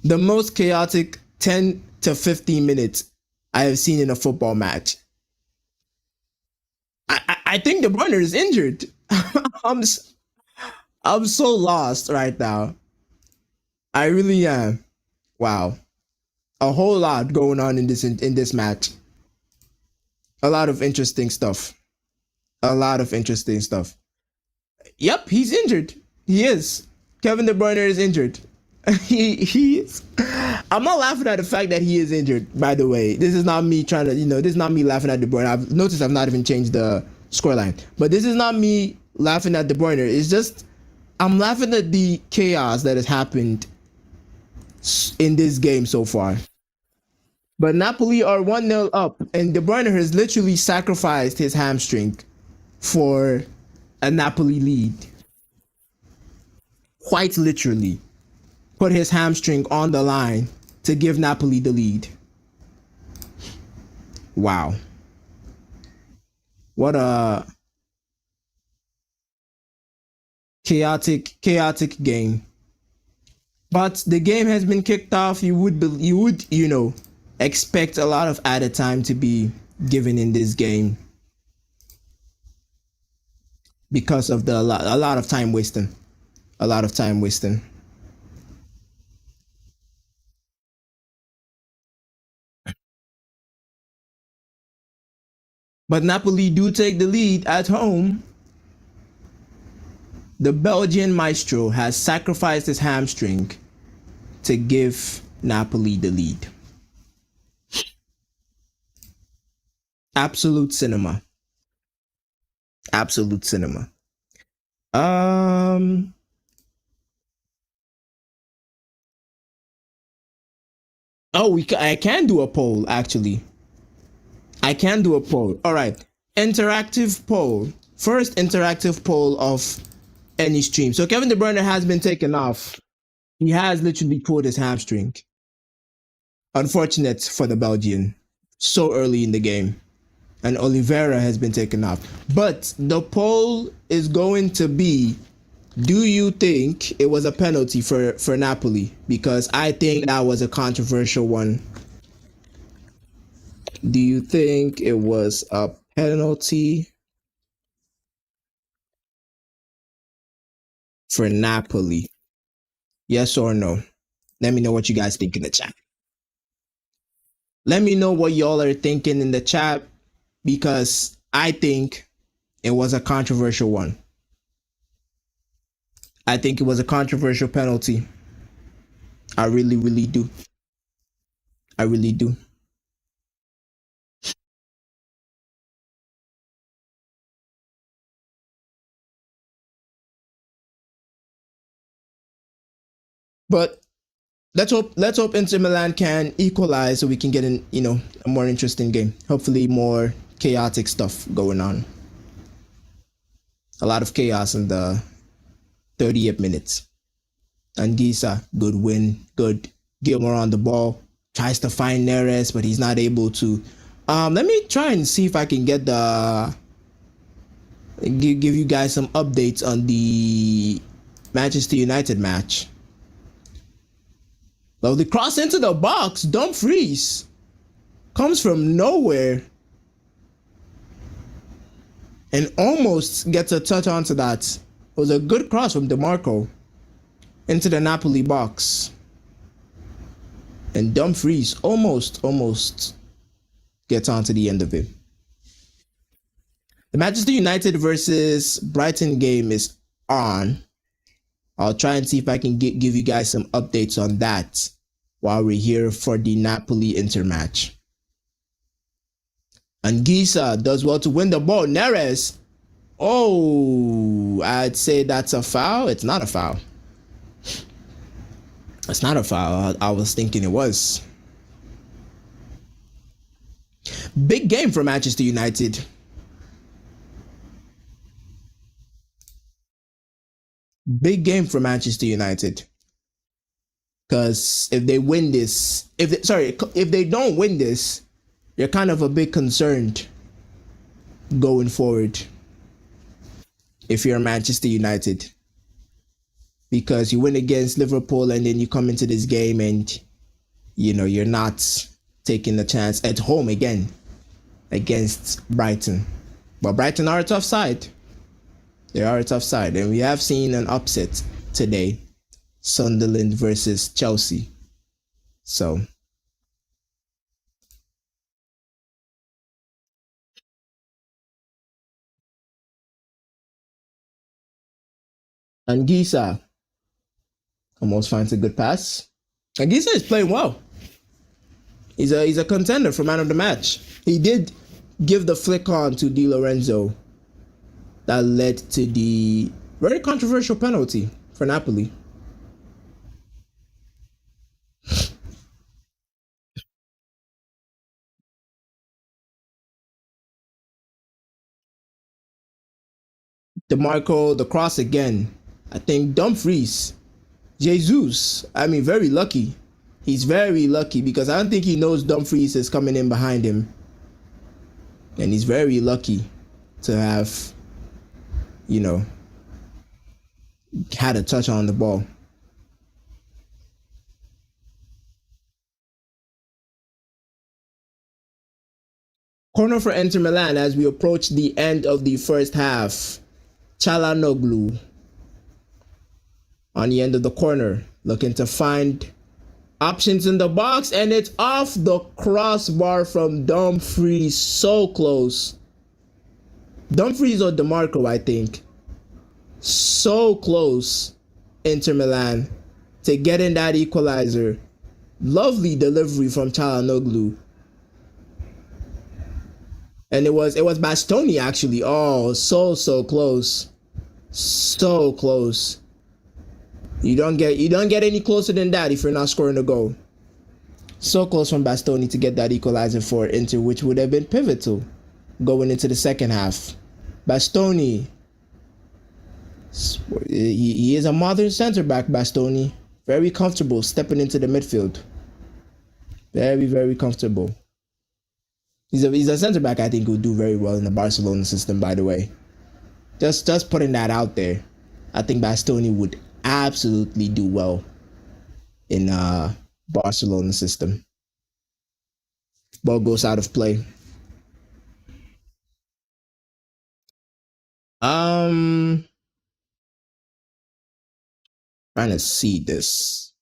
A: the most chaotic 10 to 15 minutes I have seen in a football match. I think De Bruyne is injured. I'm I'm so lost right now. I really am. Wow, a whole lot going on in this match. A lot of interesting stuff. A lot of interesting stuff. Yep, he's injured. He is. Kevin De Bruyne is injured. He's. I'm not laughing at the fact that he is injured. By the way, this is not me trying to. This is not me laughing at De Bruyne. I've noticed I've not even changed the scoreline. But this is not me laughing at De Bruyne. It's just I'm laughing at the chaos that has happened in this game so far. But Napoli are 1-0 up, and De Bruyne has literally sacrificed his hamstring for a Napoli lead. Quite literally, put his hamstring on the line to give Napoli the lead. Wow. What a chaotic game. But the game has been kicked off. You would expect a lot of added time to be given in this game because of a lot of time wasting. A lot of time wasting. But Napoli do take the lead at home. The Belgian maestro has sacrificed his hamstring to give Napoli the lead. Absolute cinema. Absolute cinema. Um. Oh, I can do a poll actually. I can do a poll. All right. Interactive poll. First interactive poll of any stream. So Kevin De Bruyne has been taken off. He has literally pulled his hamstring. Unfortunate for the Belgian. So early in the game. And Oliveira has been taken off. But the poll is going to be, do you think it was a penalty for Napoli? Because I think that was a controversial one. Do you think it was a penalty for Napoli? Yes or no? Let me know what you guys think in the chat. Let me know what y'all are thinking in the chat because I think it was a controversial one. I think it was a controversial penalty. I really, really do. I really do. But let's hope Inter Milan can equalize so we can get a more interesting game. Hopefully more chaotic stuff going on. A lot of chaos in the 30th minutes. Anguissa, good win, good. Gilmore on the ball, tries to find Neres, but he's not able to. Let me try and see if I can get the give you guys some updates on the Manchester United match. Lovely cross into the box. Dumfries comes from nowhere and almost gets a touch onto that. It was a good cross from DeMarco into the Napoli box. And Dumfries almost gets onto the end of it. The Manchester United versus Brighton game is on. I'll try and see if I can give you guys some updates on that while we're here for the Napoli Inter match. Anguissa does well to win the ball. Neres. Oh, I'd say that's a foul. It's not a foul. It's not a foul. I was thinking it was. Big game for Manchester United. Big game for Manchester United. Because if they win this, if they don't win this, you're kind of a bit concerned going forward if you're Manchester United, because you win against Liverpool and then you come into this game and you're not taking the chance at home again against Brighton. But Brighton are a tough side. They are a tough side, and we have seen an upset today, Sunderland versus Chelsea. So Anguissa almost finds a good pass. Anguissa is playing well. He's a contender for man of the match. He did give the flick on to Di Lorenzo that led to the very controversial penalty for Napoli. DeMarco, the cross again. I think Dumfries, Jesus. I mean, very lucky. He's very lucky because I don't think he knows Dumfries is coming in behind him. And he's very lucky to have, had a touch on the ball. Corner for Inter Milan as we approach the end of the first half. Çalhanoğlu on the end of the corner, looking to find options in the box, and it's off the crossbar from Dumfries. So close. Dumfries or DeMarco, I think. So close, Inter Milan, to getting that equalizer. Lovely delivery from Çalhanoğlu. And it was Bastoni actually. Oh, so close. So close. You don't get any closer than that if you're not scoring a goal. So close from Bastoni to get that equalizer for Inter, which would have been pivotal going into the second half. Bastoni, he is a modern center back. Bastoni, very comfortable stepping into the midfield. Very comfortable. He's a center back I think will do very well in the Barcelona system, by the way. Just putting that out there. I think Bastoni would absolutely do well in Barcelona system. Ball goes out of play. Trying to see this.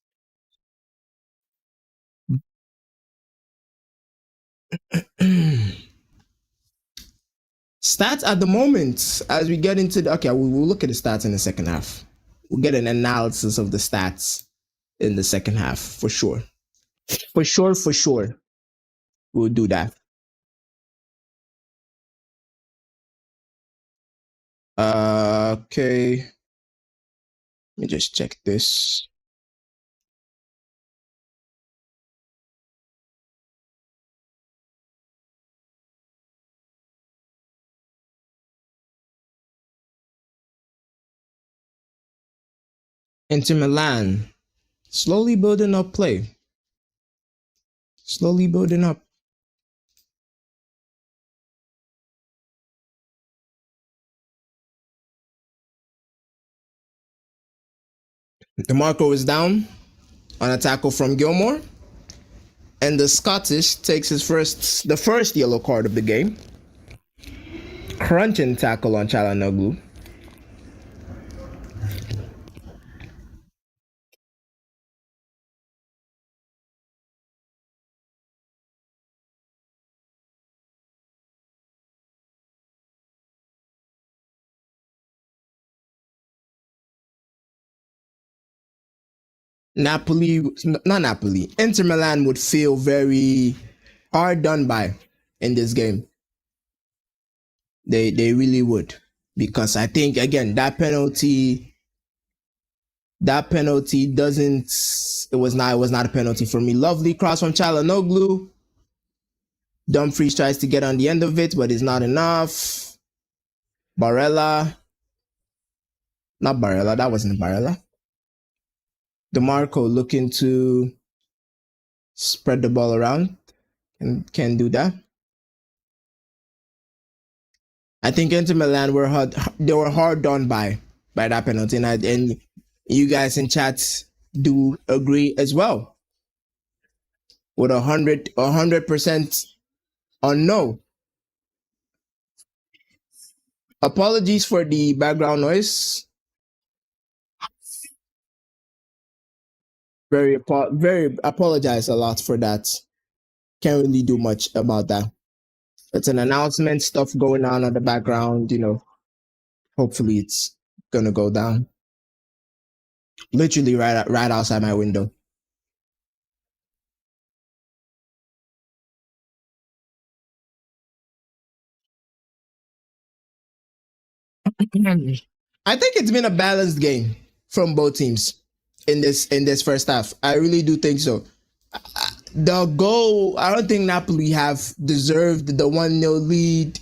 A: Stats at the moment, as we get into the, okay, we'll look at the stats in the second half. We'll get an analysis of the stats in the second half for sure. For sure. We'll do that. Okay. Let me just check this. Inter Milan, slowly building up play. Slowly building up. DeMarco is down on a tackle from Gilmore. And the Scottish takes the first yellow card of the game. Crunching tackle on Çalhanoğlu. Inter Milan would feel very hard done by in this game. They really would, because I think again that penalty doesn't. It was not a penalty for me. Lovely cross from Çalhanoğlu. Dumfries tries to get on the end of it, but it's not enough. Barella. Not Barella. That wasn't Barella. DeMarco looking to spread the ball around and can do that. I think Inter Milan were hard. They were hard done by that penalty, and you guys in chat do agree as well with 100% on no. Apologies for the background noise. Very apologize a lot for that. Can't really do much about that. It's an announcement, stuff going on in the background. Hopefully it's gonna go down. Literally right outside my window. I think it's been a balanced game from both teams in this first half. I really do think so. The goal, I don't think Napoli have deserved the 1-0 lead.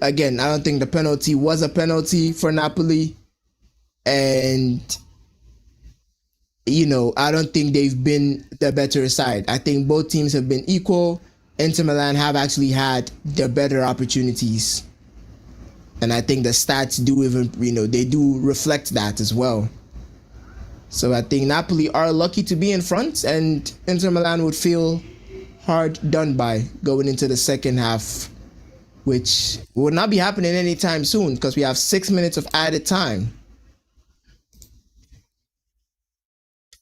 A: Again, I don't think the penalty was a penalty for Napoli. And, I don't think they've been the better side. I think both teams have been equal. Inter Milan have actually had the better opportunities. And I think the stats do even, they do reflect that as well. So I think Napoli are lucky to be in front, and Inter Milan would feel hard done by going into the second half, which will not be happening anytime soon because we have 6 minutes of added time.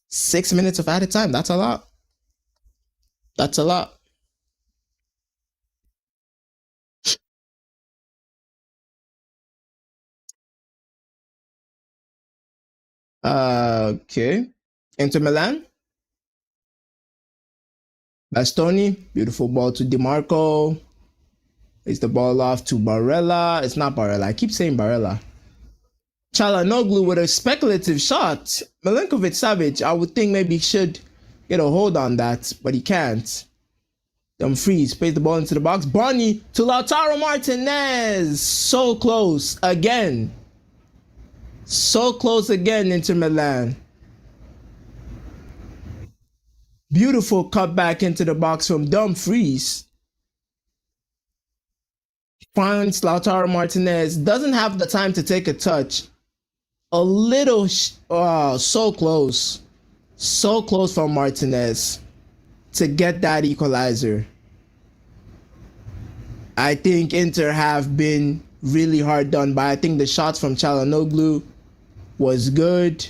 A: 6 minutes of added time. That's a lot. That's a lot. Okay. Inter Milan. Bastoni. Beautiful ball to DiMarco. It's the ball off to Barella. It's not Barella. I keep saying Barella. Çalhanoğlu with a speculative shot. Milinkovic Savic, I would think maybe should get a hold on that, but he can't. Dumfries plays the ball into the box. Barney to Lautaro Martinez. So close again. So close again, Inter Milan. Beautiful cut back into the box from Dumfries. Finds Lautaro Martinez. Doesn't have the time to take a touch. A little, so close. So close from Martinez to get that equalizer. I think Inter have been really hard done by. I think the shots from Çalhanoğlu was good.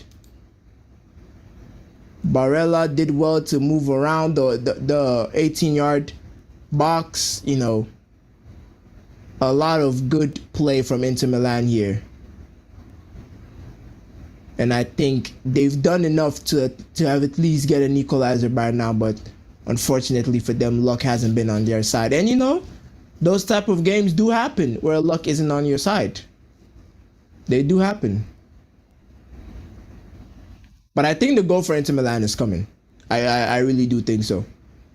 A: Barella did well to move around the 18-yard box. A lot of good play from Inter Milan here. And I think they've done enough to have at least get an equalizer by now, but unfortunately for them, luck hasn't been on their side. And those type of games do happen where luck isn't on your side. They do happen. But I think the goal for Inter Milan is coming. I really do think so.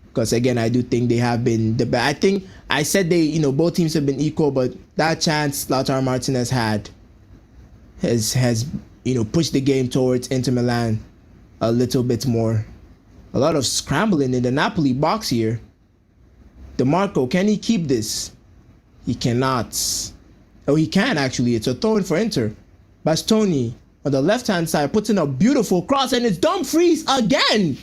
A: Because again, I do think they have been the best. I think I said both teams have been equal, but that chance Lautaro Martinez had has pushed the game towards Inter Milan a little bit more. A lot of scrambling in the Napoli box here. DiMarco, can he keep this? He cannot. Oh, he can actually. It's a throw in for Inter. Bastoni on the left-hand side puts in a beautiful cross, and it's Dumfries again.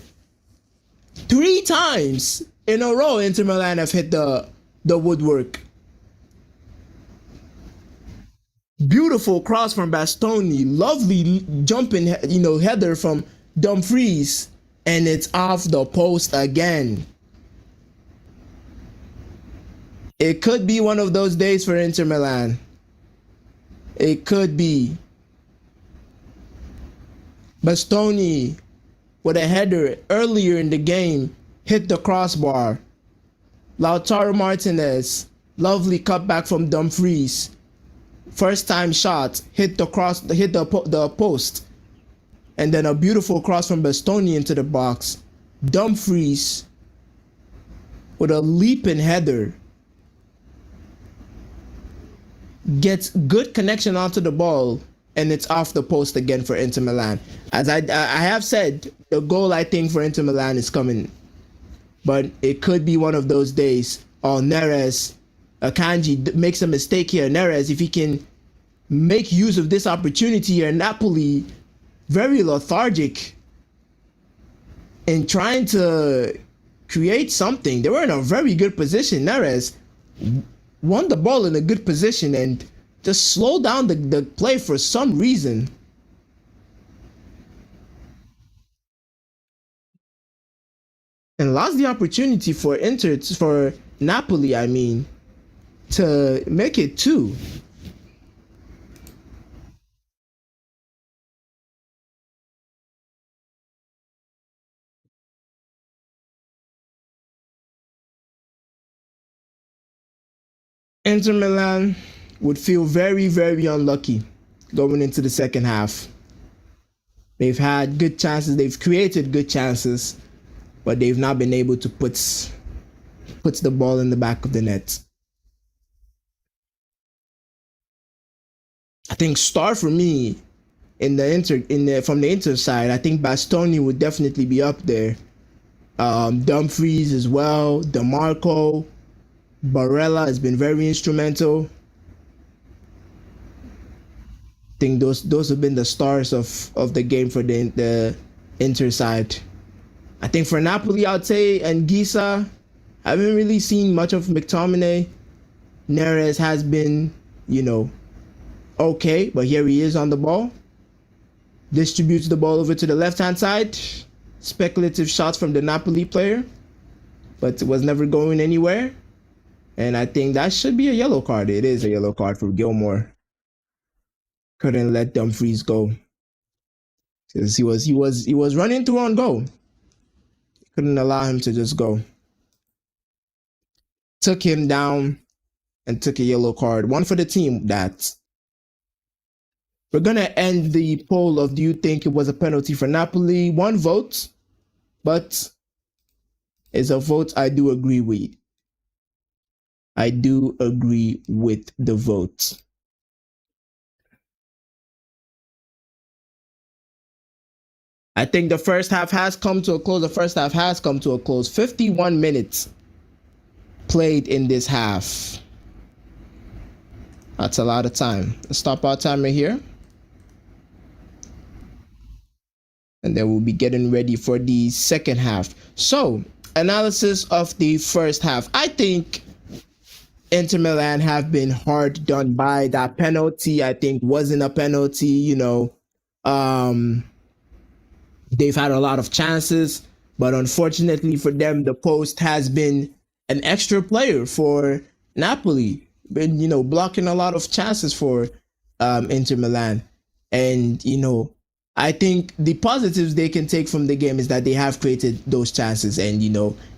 A: 3 times in a row, Inter Milan have hit the woodwork. Beautiful cross from Bastoni. Lovely jumping, header from Dumfries, and it's off the post again. It could be one of those days for Inter Milan. It could be. Bastoni with a header earlier in the game hit the crossbar. Lautaro Martinez, lovely cutback from Dumfries. First time shot, hit the post. And then a beautiful cross from Bastoni into the box. Dumfries with a leaping header gets good connection onto the ball, and it's off the post again for Inter Milan. As I have said, the goal I think for Inter Milan is coming, but it could be one of those days. Oh, Neres Akanji makes a mistake here. Neres, if he can make use of this opportunity here, Napoli very lethargic in trying to create something. They were in a very good position. Neres won the ball in a good position and just slowed down the play for some reason. And lost the opportunity for Napoli, I mean, to make it two. Inter Milan would feel very, very unlucky going into the second half. They've had good chances, they've created good chances, but they've not been able to put the ball in the back of the net. I think star for me from the Inter side, I think Bastoni would definitely be up there. Dumfries as well, DeMarco, Barella has been very instrumental. I think those have been the stars of the game for the Inter side. I think for Napoli, I'd say, and Gisa, I haven't really seen much of McTominay. Neres has been, okay, but here he is on the ball. Distributes the ball over to the left-hand side. Speculative shots from the Napoli player, but it was never going anywhere. And I think that should be a yellow card. It is a yellow card for Gilmore. Couldn't let Dumfries go. Because he was running through on goal. Couldn't allow him to just go. Took him down and took a yellow card. One for the team. That we're gonna end the poll of do you think it was a penalty for Napoli? One vote, but it's a vote I do agree with. I do agree with the vote. I think the first half has come to a close. The first half has come to a close. 51 minutes played in this half. That's a lot of time. Let's stop our timer here. And then we'll be getting ready for the second half. So, analysis of the first half. I think Inter Milan have been hard done by. That penalty, I think, wasn't a penalty. They've had a lot of chances, but unfortunately for them, the post has been an extra player for Napoli. Been, blocking a lot of chances for Inter Milan. And, I think the positives they can take from the game is that they have created those chances and,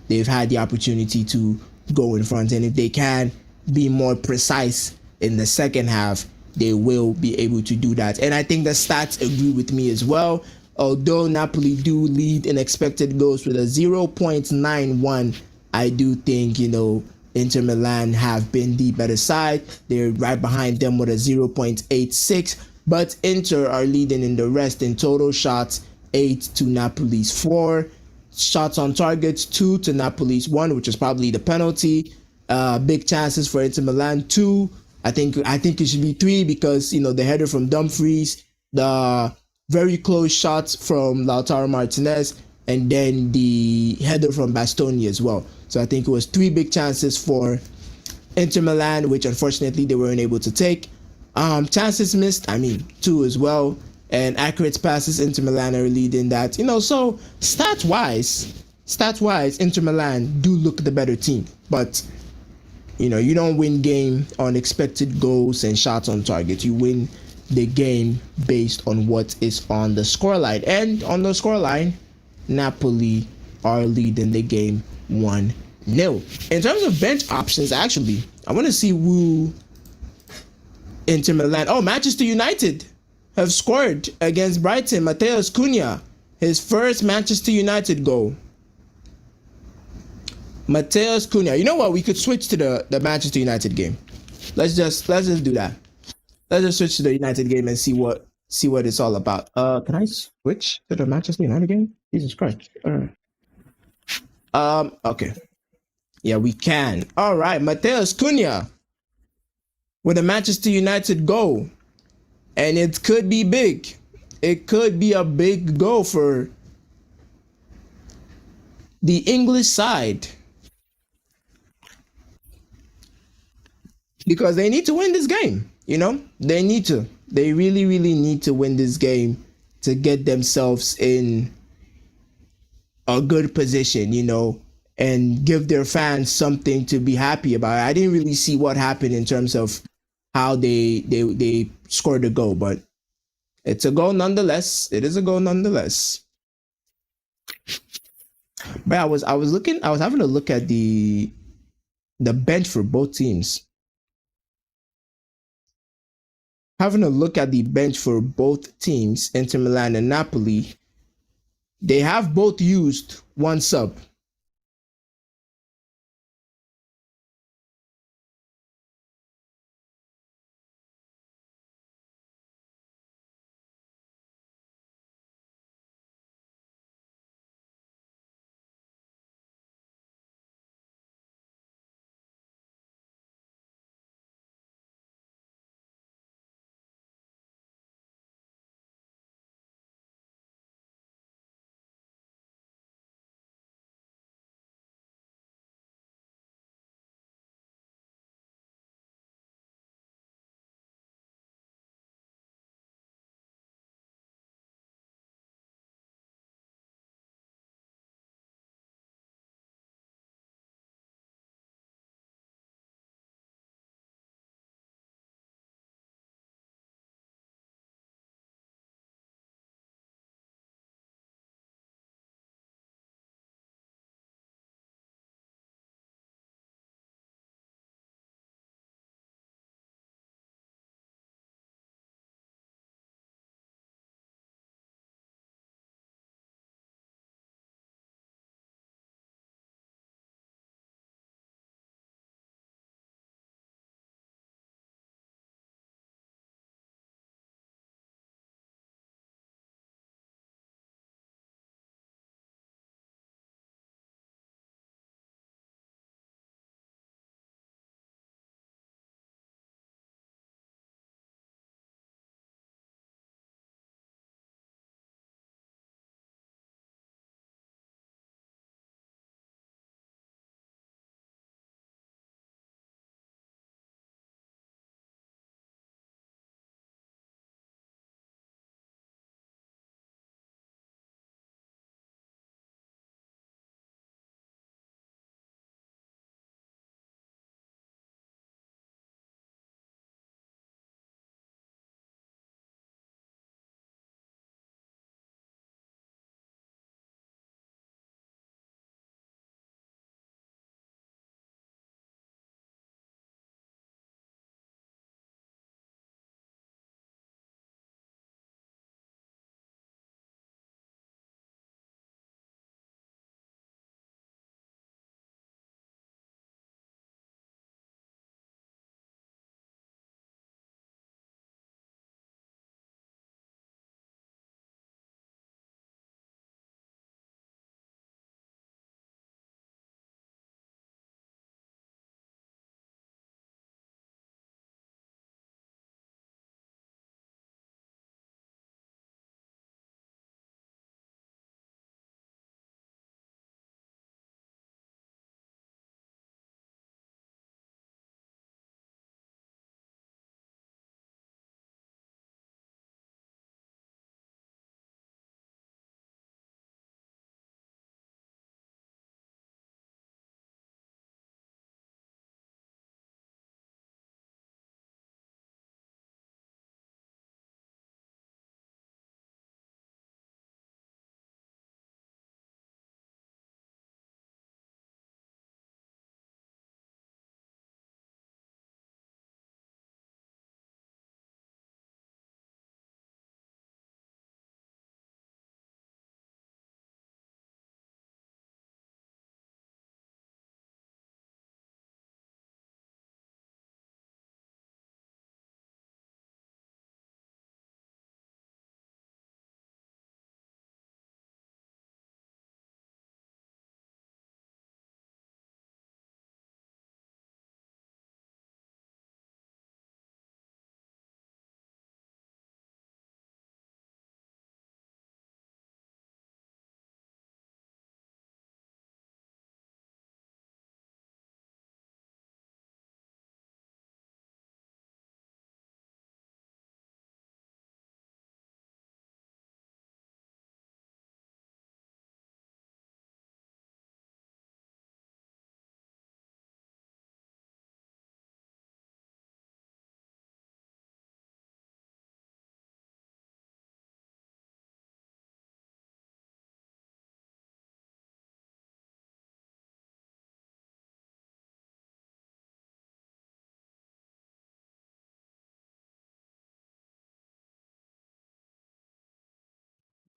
A: they've had the opportunity to go in front. And if they can be more precise in the second half, they will be able to do that. And I think the stats agree with me as well. Although Napoli do lead in expected goals with a 0.91, I do think, Inter Milan have been the better side. They're right behind them with a 0.86. But Inter are leading in the rest in total shots, 8 to Napoli's 4. Shots on targets, 2 to Napoli's 1, which is probably the penalty. Big chances for Inter Milan, 2. I think it should be 3 because, the header from Dumfries, the very close shots from Lautaro Martinez, and then the header from Bastoni as well. So I think it was 3 big chances for Inter Milan, which unfortunately they weren't able to take. Chances missed, 2 as well. And accurate passes, Inter Milan are leading that. So stats-wise, Inter Milan do look the better team. But, you don't win game on expected goals and shots on target. You win the game based on what is on the scoreline. And on the scoreline, Napoli are leading the game 1-0. In terms of bench options, actually, I want to see who Inter Milan. Oh, Manchester United have scored against Brighton. Matheus Cunha, his first Manchester United goal. Matheus Cunha. You know what? We could switch to the Manchester United game. Let's just do that. Let's just switch to the United game and see what it's all about. Can I switch to the Manchester United game? Jesus Christ. All right. Okay. Yeah, we can. All right, Mateus Cunha with a Manchester United goal, and it could be big. It could be a big goal for the English side because they need to win this game. You know, they need to. They really, really need to win this game to get themselves in a good position, you know, and give their fans something to be happy about. I didn't really see what happened in terms of how they scored a goal, but it's a goal nonetheless. It is a goal nonetheless. But I was having a look at the bench for both teams. Having a look at the bench for both teams, Inter Milan and Napoli, they have both used one sub.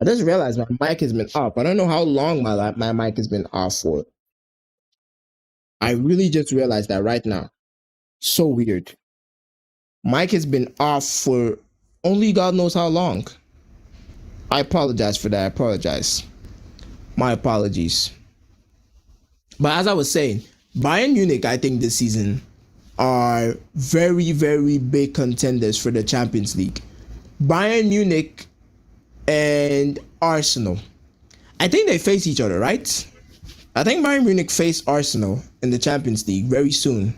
A: I just realized my mic has been off. I don't know how long my mic has been off for. I really just realized that right now. So weird. Mic has been off for only God knows how long. I apologize for that. I apologize. My apologies. But as I was saying, Bayern Munich, I think this season are very, very big contenders for the Champions League. Bayern Munich and Arsenal. I think they face each other, right? I think Bayern Munich face Arsenal in the Champions League very soon.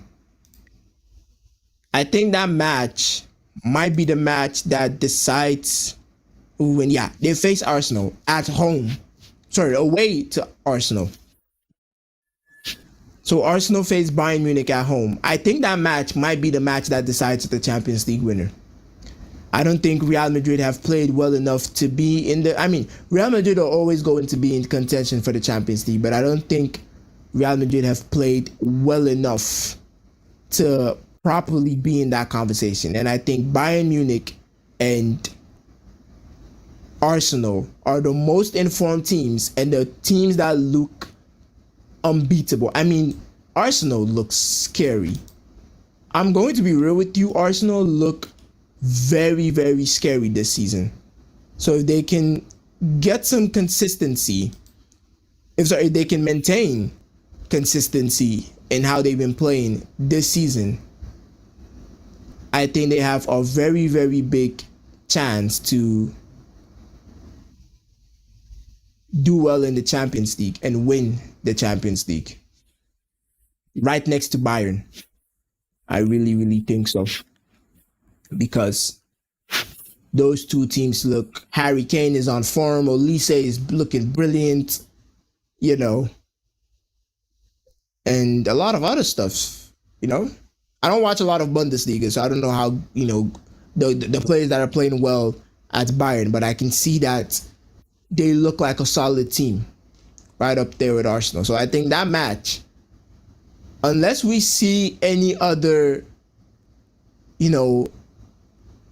A: I think that match might be the match that decides who win. Yeah, they face Arsenal at home. Sorry, away to Arsenal. So Arsenal face Bayern Munich at home. I think that match might be the match that decides the Champions League winner. I don't think Real Madrid have played well enough to be in the. I mean, Real Madrid are always going to be in contention for the Champions League, but I don't think Real Madrid have played well enough to properly be in that conversation. And I think Bayern Munich and Arsenal are the most informed teams and the teams that look unbeatable. I mean, Arsenal looks scary. I'm going to be real with you. Arsenal look very, very scary this season. So if they can get some consistency, if they can maintain consistency in how they've been playing this season, I think they have a very, very big chance to do well in the Champions League and win the Champions League. Right next to Bayern. I really, really think so. Because those two teams look, Harry Kane is on form, Olise is looking brilliant, you know, and a lot of other stuff, you know. I don't watch a lot of Bundesliga, so I don't know how, you know, the players that are playing well at Bayern, but I can see that they look like a solid team right up there with Arsenal. So I think that match, unless we see any other, you know,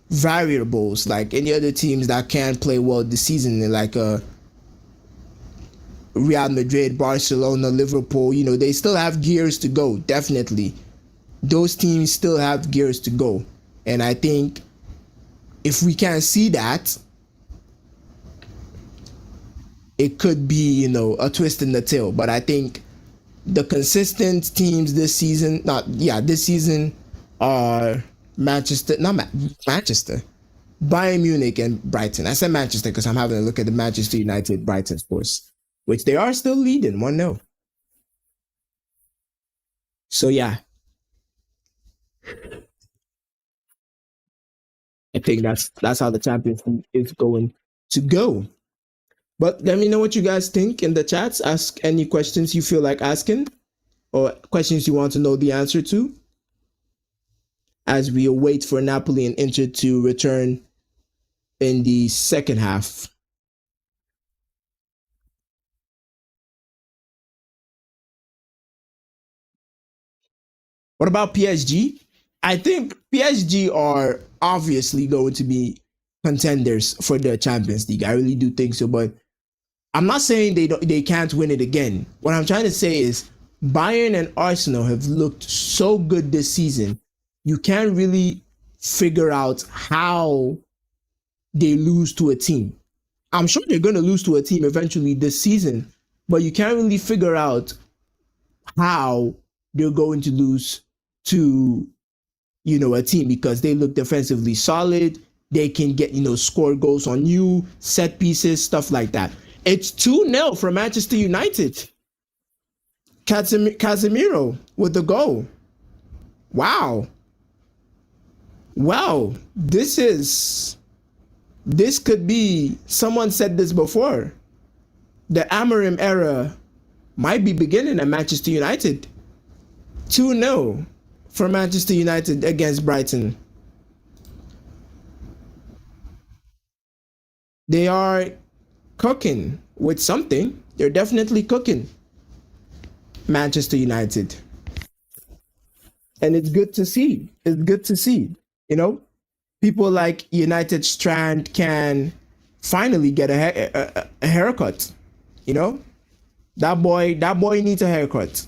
A: variables, like any other teams that can play well this season, like Real Madrid, Barcelona, Liverpool, you know, they still have gears to go, definitely. Those teams still have gears to go. And I think if we can see that, it could be, you know, a twist in the tail. But I think the consistent teams this season, this season are Manchester, Bayern Munich and Brighton. I said Manchester because I'm having a look at the Manchester United Brighton scores, which they are still leading 1-0. So yeah, I think that's how the Champions League is going to go. But let me know what you guys think in the chats. Ask any questions you feel like asking or questions you want to know the answer to as we await for Napoli and Inter to return in the second half. What about PSG? I think PSG are obviously going to be contenders for the Champions League. I really do think so, but I'm not saying they can't win it again. What I'm trying to say is Bayern and Arsenal have looked so good this season. You can't really figure out how they lose to a team. I'm sure they're going to lose to a team eventually this season, but you can't really figure out how they're going to lose to, you know, a team because they look defensively solid. They can get, you know, score goals on you, set pieces, stuff like that. It's 2-0 for Manchester United. Casemiro with the goal. Wow. Wow. This could be, someone said this before, the Amorim era might be beginning at Manchester United. 2-0 for Manchester United against Brighton. They are cooking with something. They're definitely cooking. Manchester United. And it's good to see. It's good to see. You know, people like United Strand can finally get a haircut. You know, that boy needs a haircut.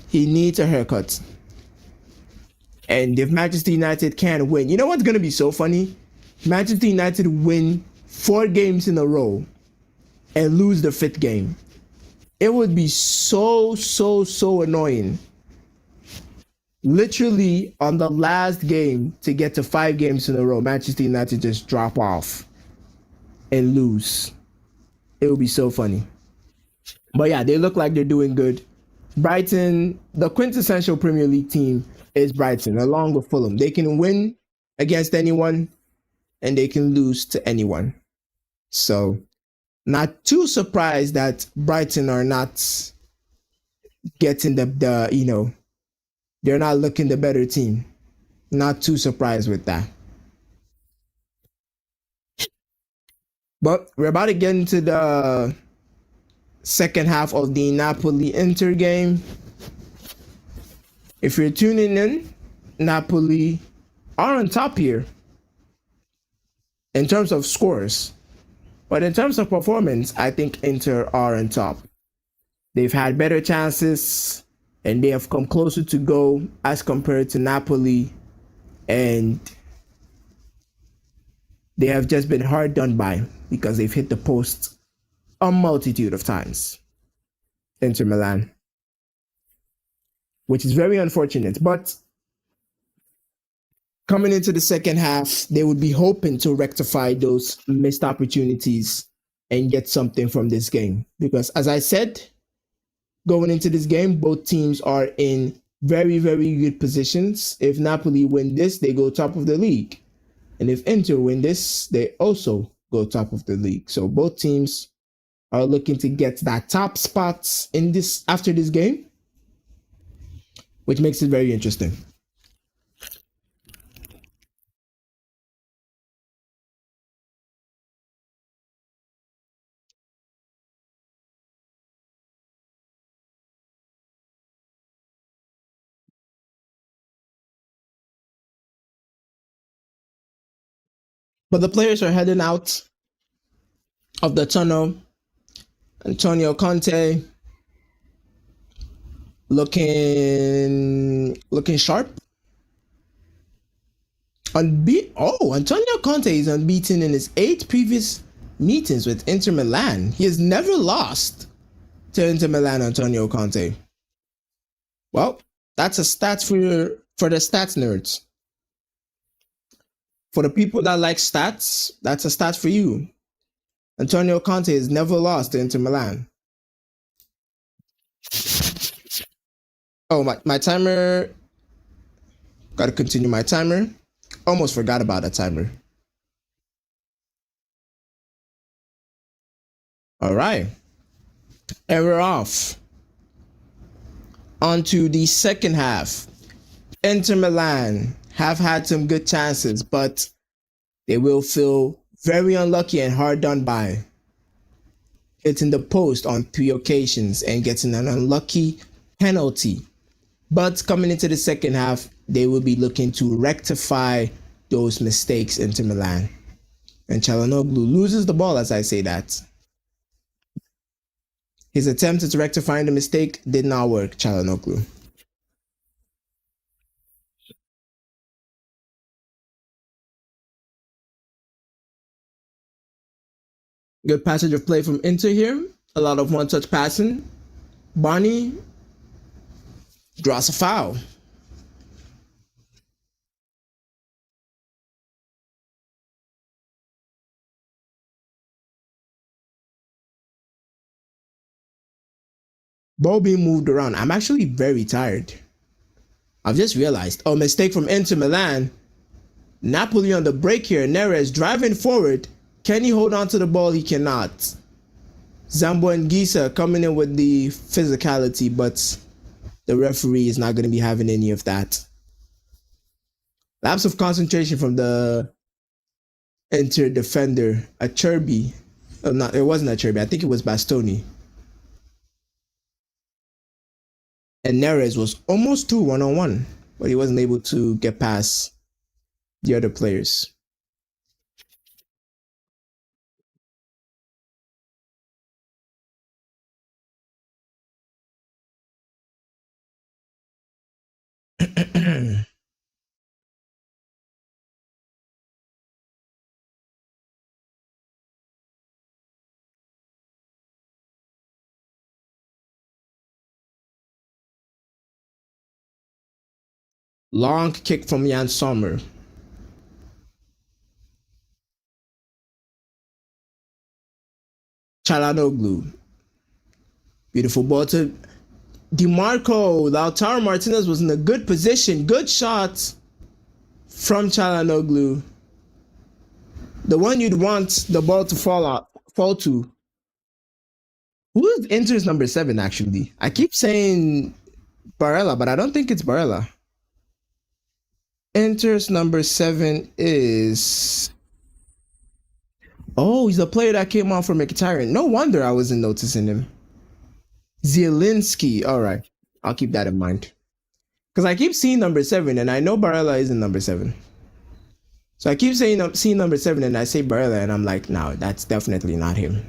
A: He needs a haircut. And if Manchester United can't win, you know what's gonna be so funny? Manchester United win 4 games in a row and lose the fifth game. It would be so annoying. Literally on the last game to get to 5 games in a row, Manchester United just drop off and lose. It would be so funny. But yeah, they look like they're doing good. Brighton, the quintessential Premier League team is Brighton, along with Fulham. They can win against anyone and they can lose to anyone. So, not too surprised that Brighton are not getting the they're not looking the better team. Not too surprised with that. But we're about to get into the second half of the Napoli Inter game. If you're tuning in, Napoli are on top here in terms of scores. But in terms of performance, I think Inter are on top. They've had better chances and they have come closer to goal as compared to Napoli. And they have just been hard done by because they've hit the post a multitude of times. Inter Milan, which is very unfortunate. But coming into the second half, they would be hoping to rectify those missed opportunities and get something from this game. Because as I said, going into this game, both teams are in very good positions. If Napoli win this, they go top of the league. And if Inter win this, they also go top of the league. So both teams are looking to get that top spots in this after this game, which makes it very interesting. But the players are heading out of the tunnel. Antonio Conte looking sharp. Antonio Conte is unbeaten in his 8 previous meetings with Inter Milan. He has never lost to Inter Milan, Antonio Conte. Well, that's a stat for the stats nerds. For the people that like stats, that's a stat for you. Antonio Conte has never lost to Inter Milan. Oh, my timer. Got to continue my timer. Almost forgot about that timer. All right. And we're off. On to the second half. Inter Milan have had some good chances, but they will feel very unlucky and hard done by. Hitting the post on 3 occasions and getting an unlucky penalty. But coming into the second half, they will be looking to rectify those mistakes into Milan. And Calhanoglu loses the ball as I say that. His attempt at rectifying the mistake did not work, Calhanoglu. Good passage of play from Inter here. A lot of one-touch passing. Barney draws a foul. Ball being moved around. I'm actually very tired. I've just realized. Oh, mistake from Inter Milan. Napoli on the break here. Neres driving forward. Can he hold on to the ball? He cannot. Zambo and Gisa coming in with the physicality, but the referee is not going to be having any of that. Lapse of concentration from the Inter defender, Acerbi. It wasn't Acerbi. I think it was Bastoni. And Neres was almost 2 1-on-1, but he wasn't able to get past the other players. Long kick from Jan Sommer. Chalanoglu. Beautiful ball to DeMarco. Lautaro Martinez was in a good position. Good shot from Chalanoglu. The one you'd want the ball to fall to. Who is Inter's number 7 actually? I keep saying Barella, but I don't think it's Barella. Inter's number 7 is. Oh, he's the player that came on for McIntyre. No wonder I wasn't noticing him. Zielinski. All right. I'll keep that in mind. Because I keep seeing number 7, and I know Barella isn't number 7. So I keep seeing number 7, and I say Barella, and I'm like, no, that's definitely not him.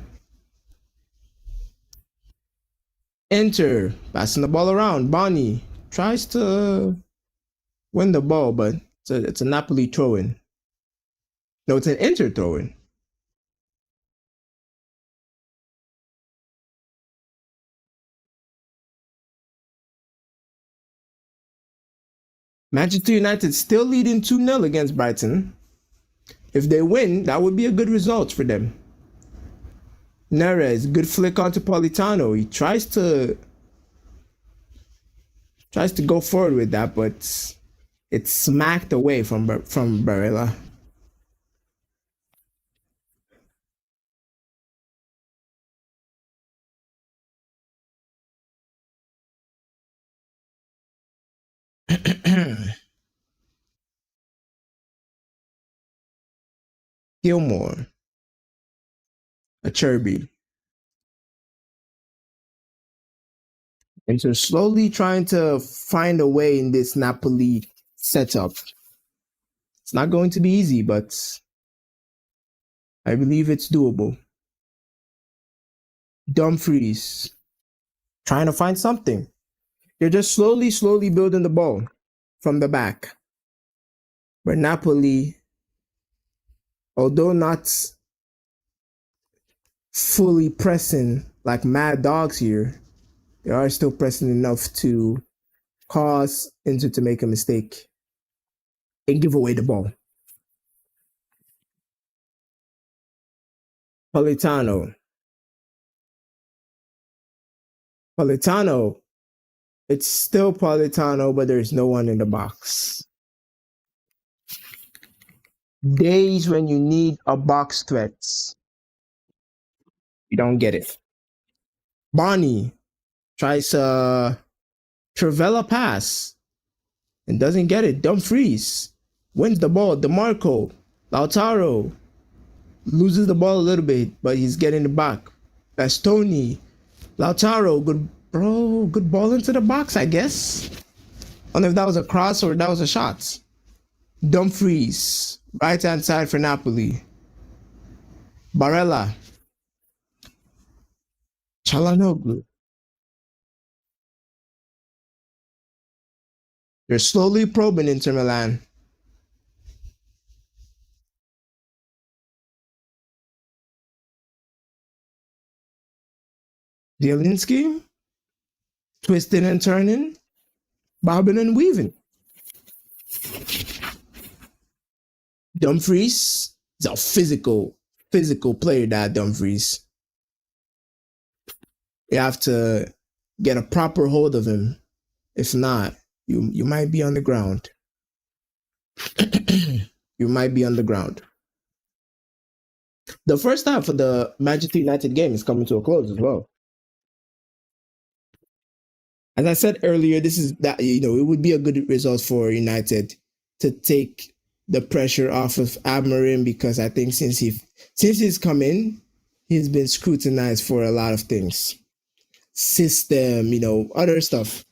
A: Enter, passing the ball around. Bonnie tries to win the ball, but it's a Napoli throw-in. No, it's an Inter throw-in. Manchester United still leading 2-0 against Brighton. If they win, that would be a good result for them. Neres, good flick onto Politano. He tries to go forward with that, but it's smacked away from Barella. Gilmore, a Cherby. And so slowly trying to find a way in this Napoli setup. It's not going to be easy, but I believe it's doable. Dumfries trying to find something. They're just slowly building the ball from the back. But Napoli, although not fully pressing like mad dogs here, they are still pressing enough to cause Inter to make a mistake and give away the ball. Politano. It's still Politano, but there's no one in the box. Days when you need a box threat, you don't get it. Bonnie tries a Travella pass and doesn't get it. Dumfries wins the ball. DeMarco, Lautaro loses the ball a little bit, but he's getting it back. Bastoni, Lautaro, good ball into the box, I guess. I don't know if that was a cross or that was a shot. Dumfries, right hand side for Napoli. Barella, Chalanoglu. They're slowly probing Inter Milan. Zielinski, twisting and turning, bobbing and weaving. Dumfries is a physical player, that Dumfries. You have to get a proper hold of him. If not, you might be on the ground. You might be on the ground. The first half of the Manchester United game is coming to a close as well. As I said earlier, this is that it would be a good result for United to take the pressure off of Amorim, because I think since he's come in, he's been scrutinized for a lot of things. System, other stuff.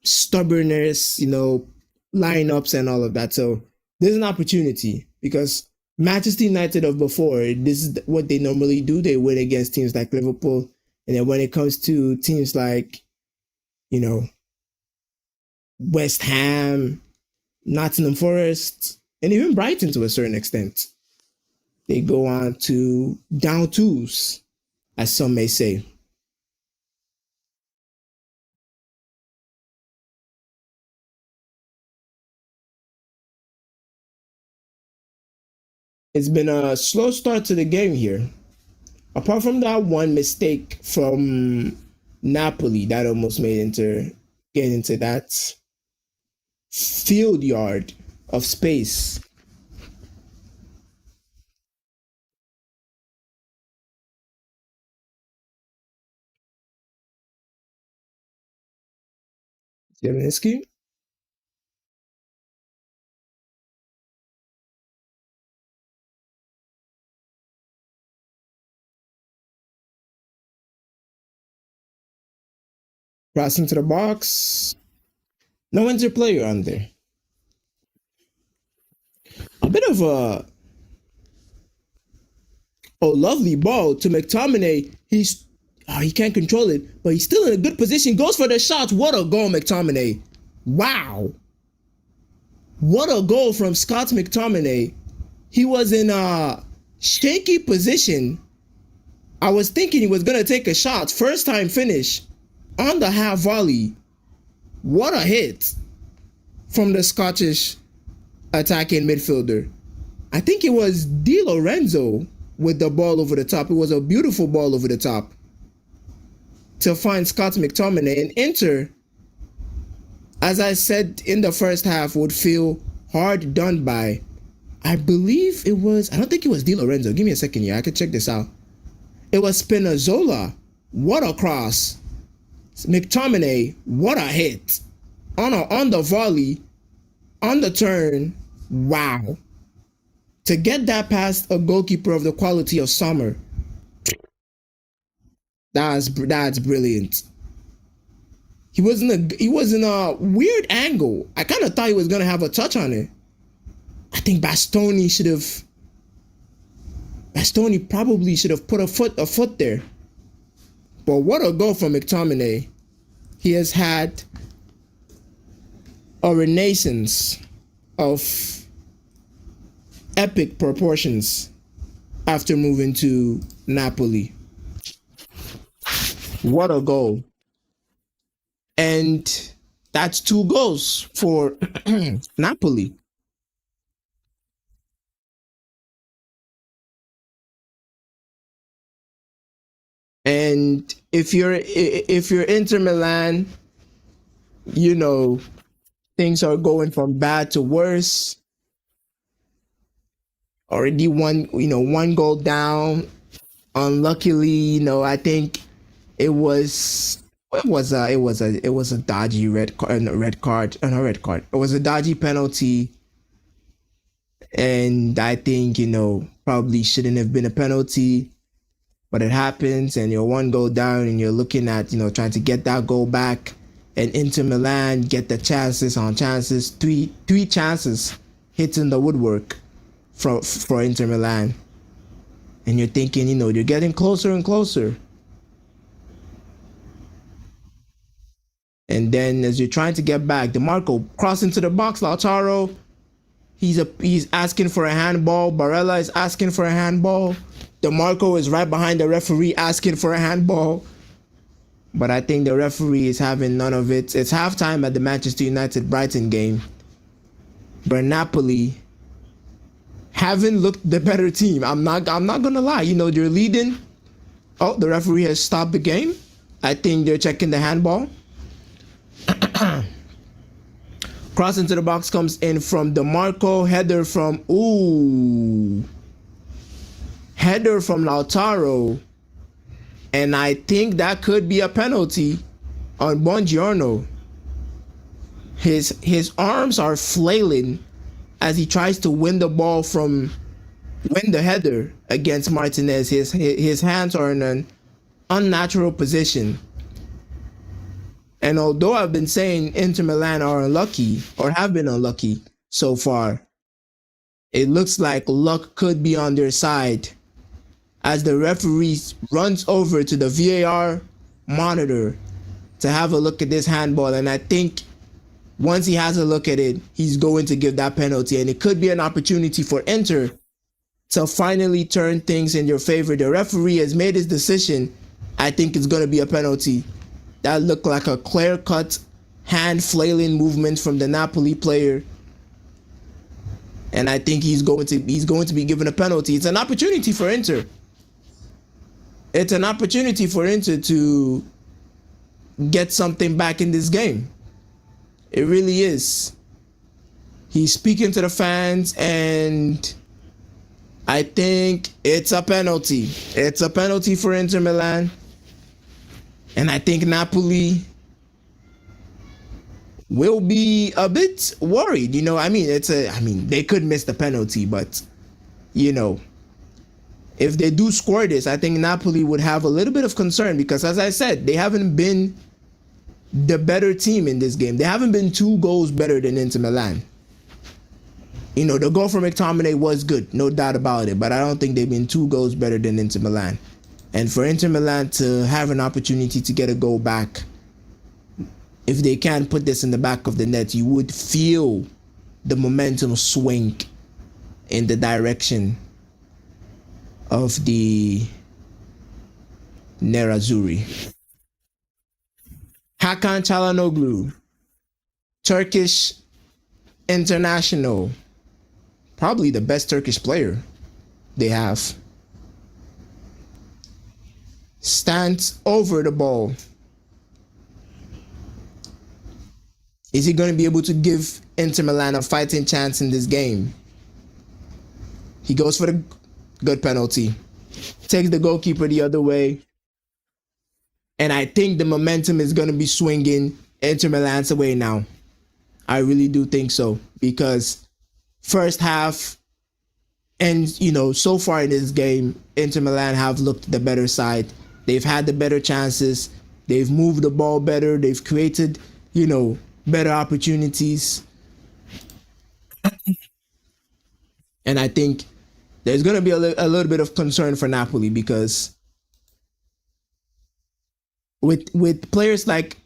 A: Stubbornness, lineups and all of that. So there's an opportunity, because Manchester United of before, this is what they normally do. They win against teams like Liverpool. And then when it comes to teams like, West Ham, Nottingham Forest, and even Brighton to a certain extent. They go on to down tools, as some may say. It's been a slow start to the game here. Apart from that one mistake from Napoli that almost made Inter get into that field yard of space. Zelensky crossing to the box. No Inter player on there. A bit of a lovely ball to McTominay. He can't control it, but he's still in a good position. Goes for the shot. What a goal, McTominay! Wow, what a goal from Scott McTominay. He was in a shaky position. I was thinking he was gonna take a shot. First time finish on the half volley. What a hit from the Scottish attacking midfielder. I think it was Di Lorenzo with the ball over the top. It was a beautiful ball over the top to find Scott McTominay. And Inter, as I said in the first half, would feel hard done by. I believe it was, I don't think it was Di Lorenzo. Give me a second here. I can check this out. It was Spinazzola. What a cross. McTominay, what a hit. On the volley, on the turn. Wow. To get that past a goalkeeper of the quality of Sommer, that's brilliant. He was in a weird angle. I kind of thought he was gonna have a touch on it. I think Bastoni probably should have put a foot there. But what a goal from McTominay. He has had a renaissance of epic proportions after moving to Napoli. What a goal. And that's two goals for Napoli. And if you're Inter Milan, you know things are going from bad to worse. Already one goal down. Unluckily, I think it was it was a dodgy red card, and a red card. It was a dodgy penalty, and I think probably shouldn't have been a penalty, but it happens, and you're one goal down, and you're looking at trying to get that goal back, and Inter Milan get the chances on chances, three chances hitting the woodwork for Inter Milan, and you're thinking you're getting closer and closer. And then as you're trying to get back, DeMarco crossing to the box. Lautaro, he's asking for a handball. Barella is asking for a handball. DeMarco is right behind the referee asking for a handball. But I think the referee is having none of it. It's halftime at the Manchester United Brighton game. But Napoli haven't looked the better team. I'm not gonna lie. They're leading. Oh, the referee has stopped the game. I think they're checking the handball. Cross into the box comes in from DeMarco. Header from Lautaro. And I think that could be a penalty on Buongiorno. His arms are flailing as he tries to win the header against Martinez. His hands are in an unnatural position. And although I've been saying Inter Milan are unlucky or have been unlucky so far, it looks like luck could be on their side as the referee runs over to the VAR monitor to have a look at this handball. And I think Once he has a look at it, he's going to give that penalty, and it could be an opportunity for Inter to finally turn things in your favor. The referee has made his decision. I think it's going to be a penalty. That looked like a clear-cut hand flailing movement from the Napoli player, and I think he's going to be given a penalty. It's an opportunity for Inter. It's an opportunity for Inter to get something back in this game. It really is. He's speaking to the fans, and I think it's a penalty. It's a penalty for Inter Milan. And I think Napoli will be a bit worried. They could miss the penalty, but if they do score this, I think Napoli would have a little bit of concern because, as I said, they haven't been the better team in this game. They haven't been 2 goals better than Inter Milan. The goal from McTominay was good, no doubt about it, but I don't think they've been 2 goals better than Inter Milan. And for Inter Milan to have an opportunity to get a goal back, if they can put this in the back of the net, you would feel the momentum swing in the direction of the Nerazzurri. Hakan Çalhanoğlu, Turkish international, probably the best Turkish player they have, stands over the ball. Is he going to be able to give Inter Milan a fighting chance in this game? He goes for the good penalty, takes the goalkeeper the other way, and I think the momentum is going to be swinging Inter Milan's way now. I really do think so, because first half and, so far in this game, Inter Milan have looked the better side. They've had the better chances. They've moved the ball better. They've created, better opportunities. And I think there's going to be a little bit of concern for Napoli because with players like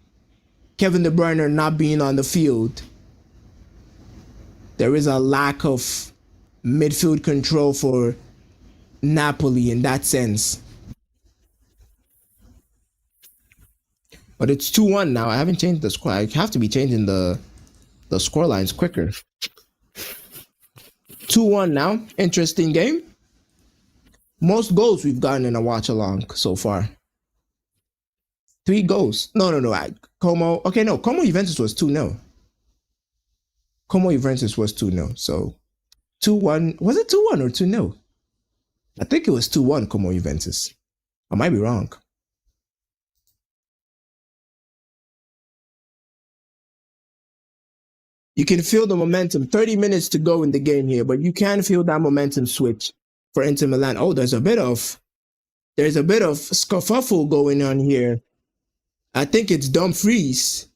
A: Kevin De Bruyne not being on the field, there is a lack of midfield control for Napoli in that sense. But it's 2-1 now. I haven't changed the score. I have to be changing the score lines quicker. 2-1 now. Interesting game. Most goals we've gotten in a watch-along so far. 3 goals. No. Como. Okay, no. Como Juventus was 2-0. Como Juventus was 2-0. So 2-1. Was it 2-1 or 2-0? I think it was 2-1 Como Juventus. I might be wrong. You can feel the momentum. 30 minutes to go in the game here, but you can feel that momentum switch for Inter Milan. Oh, there's a bit of scuffle going on here. I think it's Dumfries.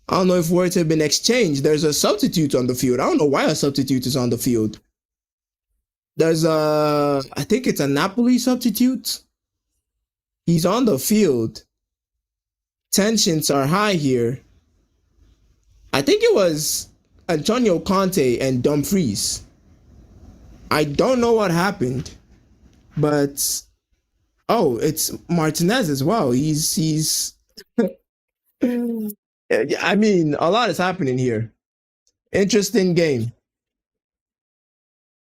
A: I don't know if words have been exchanged. There's a substitute on the field. I don't know why a substitute is on the field. I think it's a Napoli substitute. He's on the field. Tensions are high here. I think it was Antonio Conte and Dumfries. I don't know what happened, but it's Martinez as well. He's I mean, a lot is happening here. Interesting game.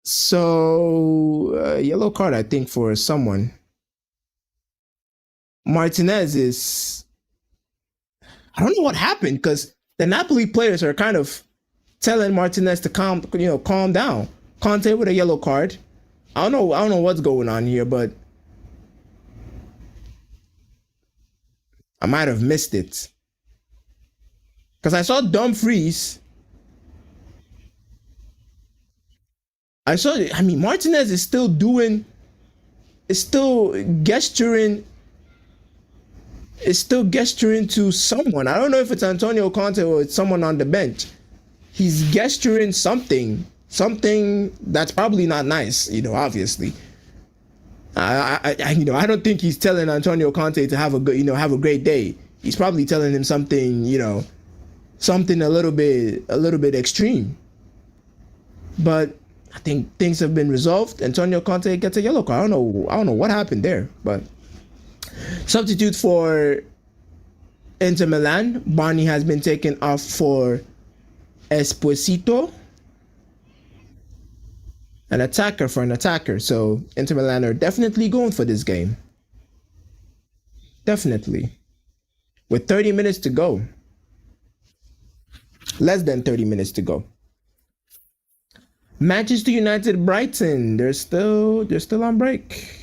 A: So, yellow card, I think, for someone. Martinez is... I don't know what happened, because the Napoli players are kind of telling Martinez to calm down. Conte with a yellow card. I don't know what's going on here, but I might have missed it. Because I saw Dumfries. Martinez is still gesturing to someone. I don't know if it's Antonio Conte or it's someone on the bench. He's gesturing something that's probably not nice, obviously. I don't think he's telling Antonio Conte to have a great day. He's probably telling him something, something a little bit extreme. But I think things have been resolved. Antonio Conte gets a yellow card. I don't know what happened there, but substitute for Inter Milan, Barney has been taken off for Esposito, an attacker for an attacker. So Inter Milan are definitely going for this game. Definitely. With 30 minutes to go. Less than 30 minutes to go. Manchester United Brighton. They're still on break.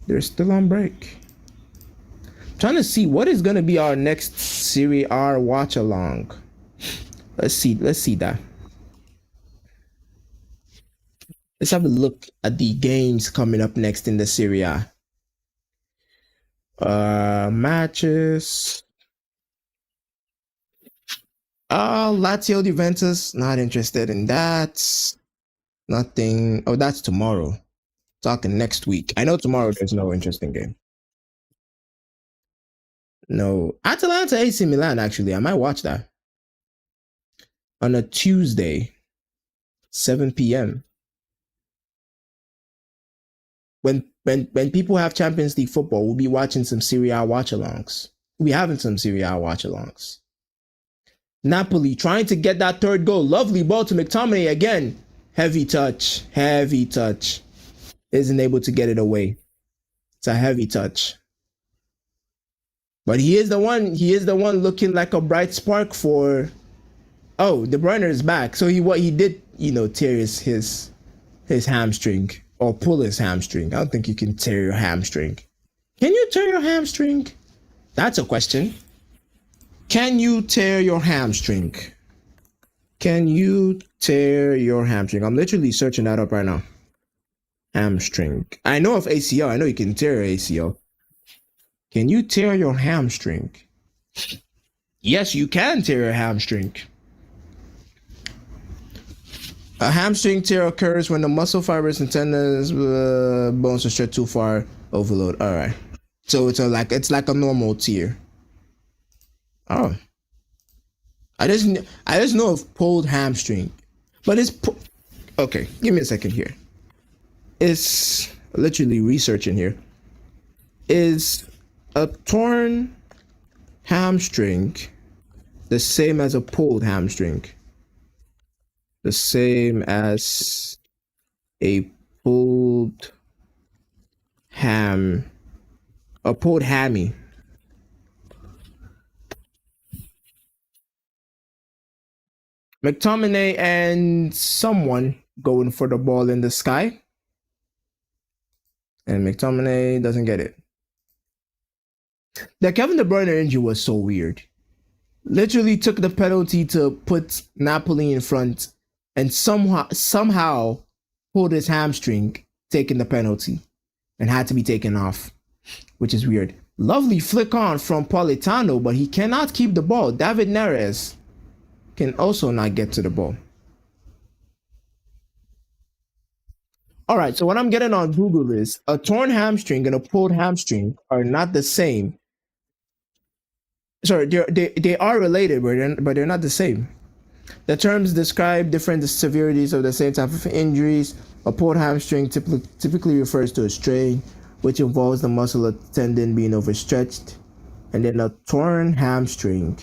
A: They're still on break. Trying to see what is gonna be our next Serie A watch along. Let's see that. Let's have a look at the games coming up next in the Serie A. Matches. Lazio Juventus, not interested in that. Nothing. Oh, that's tomorrow. Talking next week. I know tomorrow there's no interesting game. No. Atalanta AC Milan, actually. I might watch that. On a Tuesday, 7 p.m. When people have Champions League football, we'll be watching some Serie A watch-alongs. We'll be having some Serie A watch-alongs. Napoli trying to get that third goal. Lovely ball to McTominay again. Heavy touch. Heavy touch. Isn't able to get it away. It's a heavy touch. But he is the one looking like a bright spark for. Oh, De Bruyne is back. So he did, tear his hamstring or pull his hamstring. I don't think you can tear your hamstring. Can you tear your hamstring? That's a question. Can you tear your hamstring? Can you tear your hamstring? I'm literally searching that up right now. Hamstring. I know of ACL. I know you can tear ACL. Can you tear your hamstring? Yes, you can tear your hamstring. A hamstring tear occurs when the muscle fibers and tendons, bones are stretched too far, overload. All right. So it's like a normal tear. Oh. I just know of pulled hamstring, but okay. Give me a second here. It's literally researching here. Is a torn hamstring the same as a pulled hamstring? The same as a pulled hammy. McTominay and someone going for the ball in the sky. And McTominay doesn't get it. The Kevin De Bruyne injury was so weird. Literally took the penalty to put Napoli in front and somehow pulled his hamstring, taking the penalty, and had to be taken off, which is weird. Lovely flick on from Politano, but he cannot keep the ball. David Neres can also not get to the ball. All right, so what I'm getting on Google is a torn hamstring and a pulled hamstring are not the same. Sorry, they are related, but they're not the same. The terms describe different severities of the same type of injuries. A pulled hamstring typically refers to a strain, which involves the muscle or tendon being overstretched, and then a torn hamstring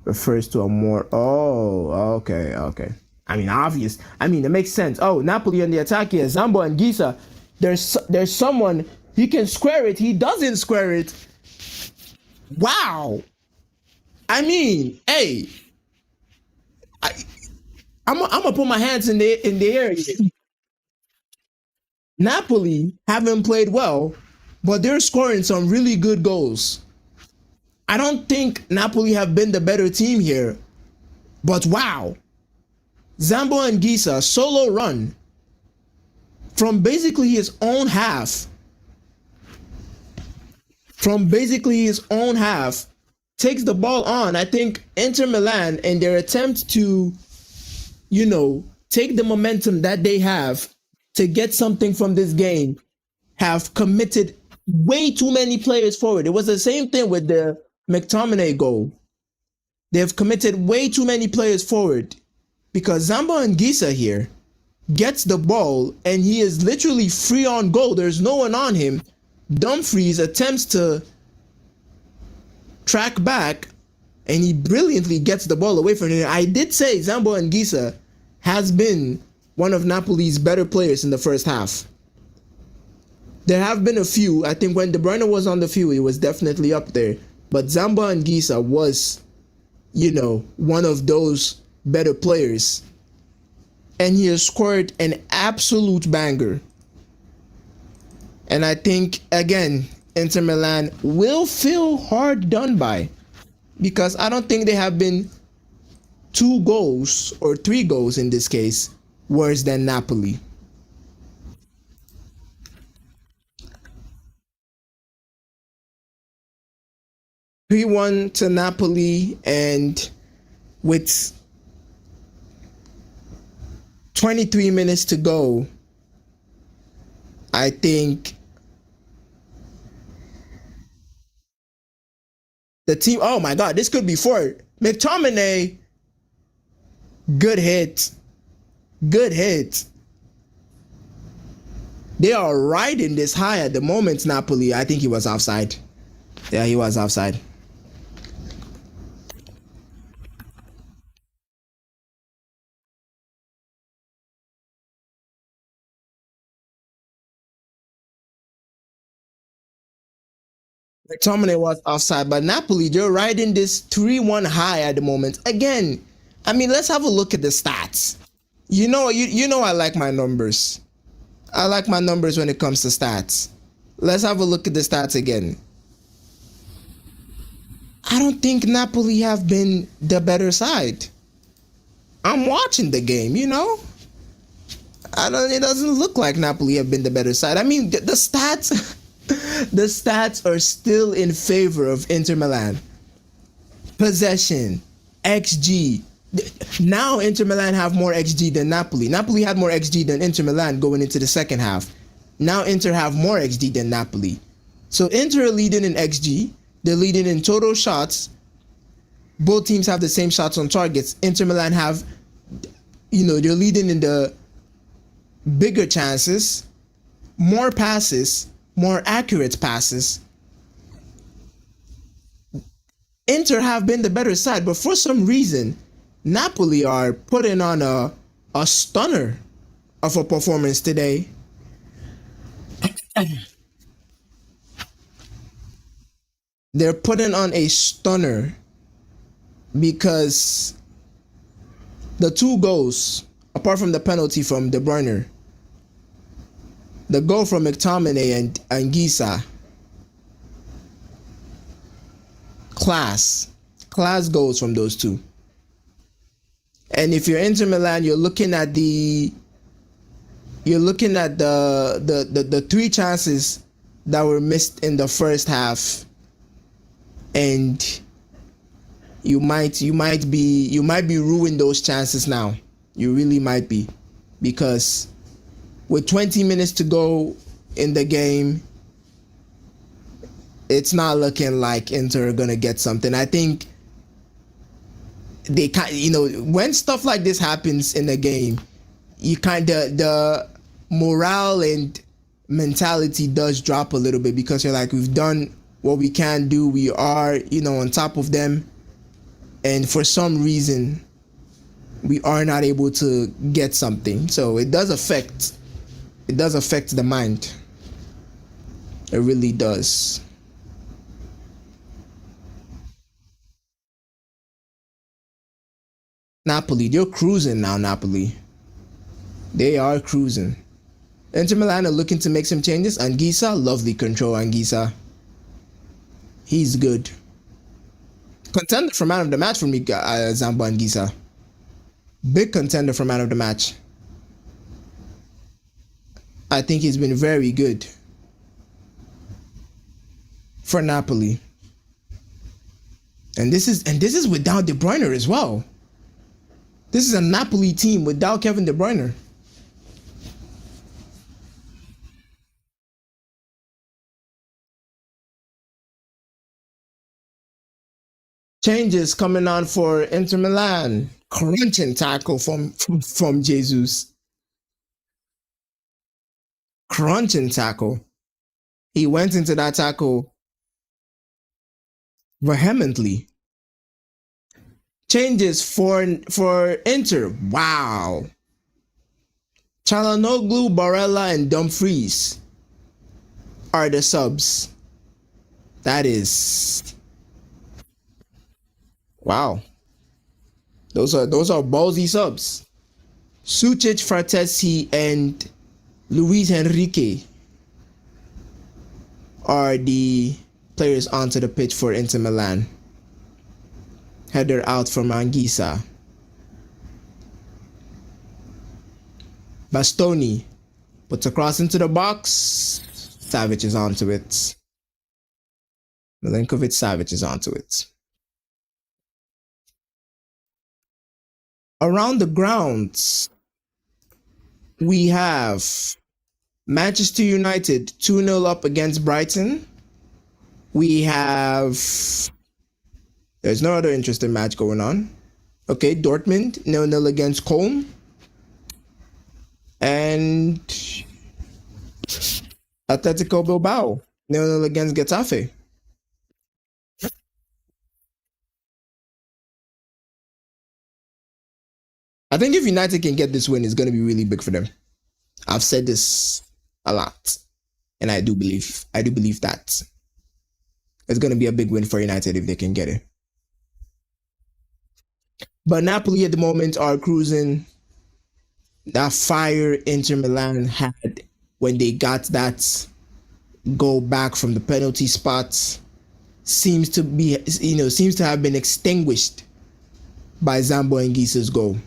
A: refers to a more. Oh, okay. I mean, obvious. I mean, it makes sense. Oh, Napoli on the attack here. Zambo and Gisa. There's someone. He can square it. He doesn't square it. Wow. I mean, hey. I'm gonna put my hands in the air. Napoli haven't played well, but they're scoring some really good goals. I don't think Napoli have been the better team here, but wow. Zambo and Gisa solo run from basically his own half. Takes the ball on. I think Inter Milan, in their attempt to, take the momentum that they have to get something from this game, have committed way too many players forward. It was the same thing with the McTominay goal. They've committed way too many players forward because Zamba and Gisa here gets the ball and he is literally free on goal. There's no one on him. Dumfries attempts to track back and he brilliantly gets the ball away from him. I did say Zambo and Gisa has been one of Napoli's better players in the first half. There have been a few. I think when De Bruyne was on the field, he was definitely up there. But Zamba and Gisa was, one of those better players. And he has scored an absolute banger. And I think, again, Inter Milan will feel hard done by. Because I don't think they have been 2 goals, or 3 goals in this case, worse than Napoli. 3-1 to Napoli, and with 23 minutes to go, I think the team, oh my God, this could be for McTominay. Good hit. Good hit. They are riding this high at the moment, Napoli. I think he was offside. Yeah, he was offside. McTominay was offside, but Napoli, they're riding this 3-1 high at the moment. Again, I mean, let's have a look at the stats. You know I like my numbers. I like my numbers when it comes to stats. Let's have a look at the stats again. I don't think Napoli have been the better side. I'm watching the game, it doesn't look like Napoli have been the better side. I mean, the stats the stats are still in favor of Inter Milan. Possession, XG. Now Inter Milan have more XG than Napoli. Napoli had more XG than Inter Milan going into the second half. Now Inter have more XG than Napoli. So Inter are leading in XG. They're leading in total shots. Both teams have the same shots on targets. Inter Milan have, they're leading in the bigger chances, more passes, more accurate passes. Inter have been the better side, but for some reason, Napoli are putting on a stunner of a performance today. They're putting on a stunner because the 2 goals, apart from the penalty from De Bruyne, the goal from McTominay and Gisa, class goals from those 2. And if you're Inter Milan, you're looking at the 3 chances that were missed in the first half, and you might be ruining those chances now. You really might be, because with 20 minutes to go in the game, it's not looking like Inter are gonna get something. I think they when stuff like this happens in the game, the morale and mentality does drop a little bit, because you're like, we've done what we can do. We are, on top of them, and for some reason, we are not able to get something. So it does affect the mind. It really does. Napoli, they're cruising now. Napoli, they are cruising. Inter Milan are looking to make some changes. Anguissa, lovely control. Anguissa, he's good. Contender for man of the match for me, Zambo Anguissa. Big contender for man of the match. I think he's been very good for Napoli. And this is without De Bruyne as well. This is a Napoli team without Kevin De Bruyne. Changes coming on for Inter Milan. Crunching tackle from Jesus. Crunching tackle. He went into that tackle vehemently. Changes for Inter. Wow. Chalanoglu, Barella, and Dumfries are the subs. That is wow. Those are ballsy subs. Sucic, Fratesi, and Luis Enrique are the players onto the pitch for Inter Milan. Header out from Anguissa. Bastoni puts a cross into the box. Savic is onto it. Milinkovic Savic is onto it. Around the grounds, we have Manchester United 2-0 up against Brighton. We have... There's no other interesting match going on. Okay, Dortmund 0-0 against Köln. And Atletico Bilbao 0-0 against Getafe. I think if United can get this win, it's going to be really big for them. I've said this a lot, and I do believe that it's going to be a big win for United if they can get it. But Napoli at the moment are cruising. That fire Inter Milan had when they got that goal back from the penalty spot seems to have been extinguished by Zambo Anguissa's goal.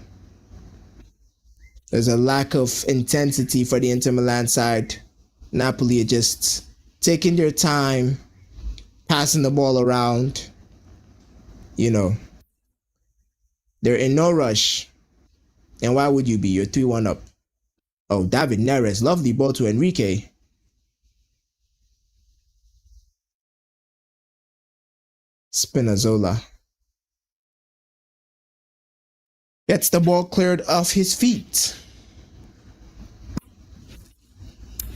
A: There's a lack of intensity for the Inter Milan side. Napoli are just taking their time, passing the ball around. They're in no rush. And why would you be? You're 3-1 up. Oh, David Neres, lovely ball to Enrique. Spinazzola gets the ball cleared off his feet.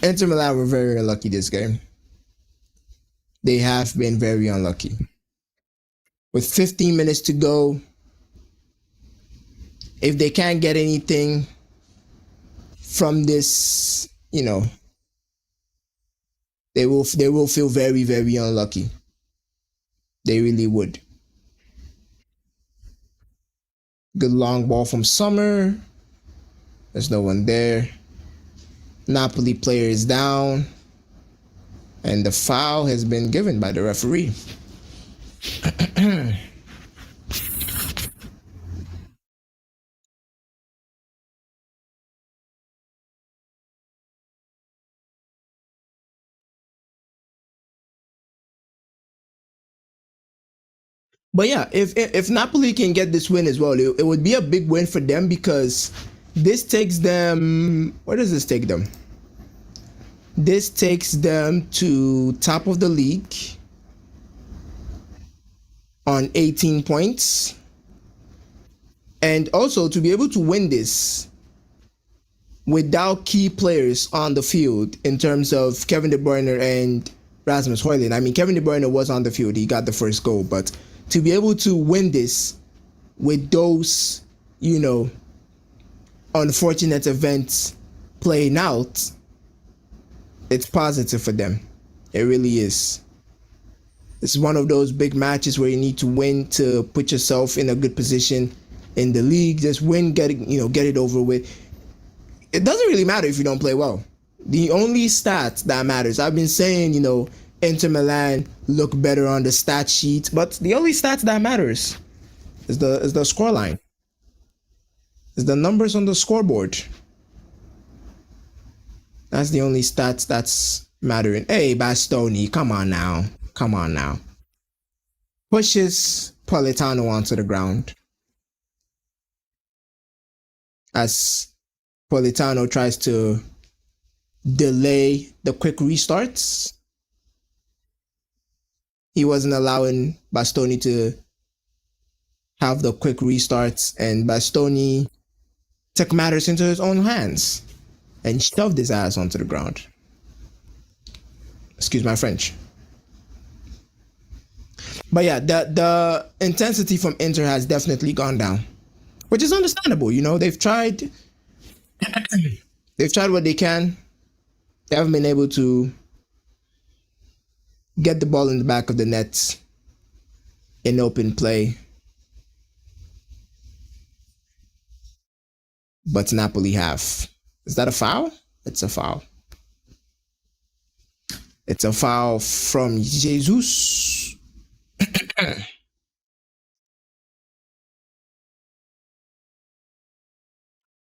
A: Inter Milan were very unlucky this game. They have been very unlucky. With 15 minutes to go, if they can't get anything from this, they will feel very, very unlucky. They really would. Good long ball from Sommer. There's no one there. Napoli player is down. And the foul has been given by the referee. But yeah, if Napoli can get this win as well, it would be a big win for them because this takes them... Where does this take them? This takes them to top of the league on 18 points. And also to be able to win this without key players on the field in terms of Kevin De Bruyne and Rasmus Højlund. I mean, Kevin De Bruyne was on the field. He got the first goal. But to be able to win this with those, unfortunate events playing out, it's positive for them. It really is. It's one of those big matches where you need to win to put yourself in a good position in the league. Just win, get it over with. It doesn't really matter if you don't play well. The only stat that matters, I've been saying, Inter Milan look better on the stat sheet, but the only stat that matters is the scoreline. Is the numbers on the scoreboard. That's the only stats that's mattering. Hey, Bastoni, come on now. Pushes Politano onto the ground as Politano tries to delay the quick restarts. He wasn't allowing Bastoni to have the quick restarts, and Bastoni took matters into his own hands and shoved his ass onto the ground. Excuse my French. But yeah, the intensity from Inter has definitely gone down, which is understandable. You know, they've tried what they can. They haven't been able to get the ball in the back of the net in open play, but Napoli have. Is that a foul? It's a foul. It's a foul from Jesus.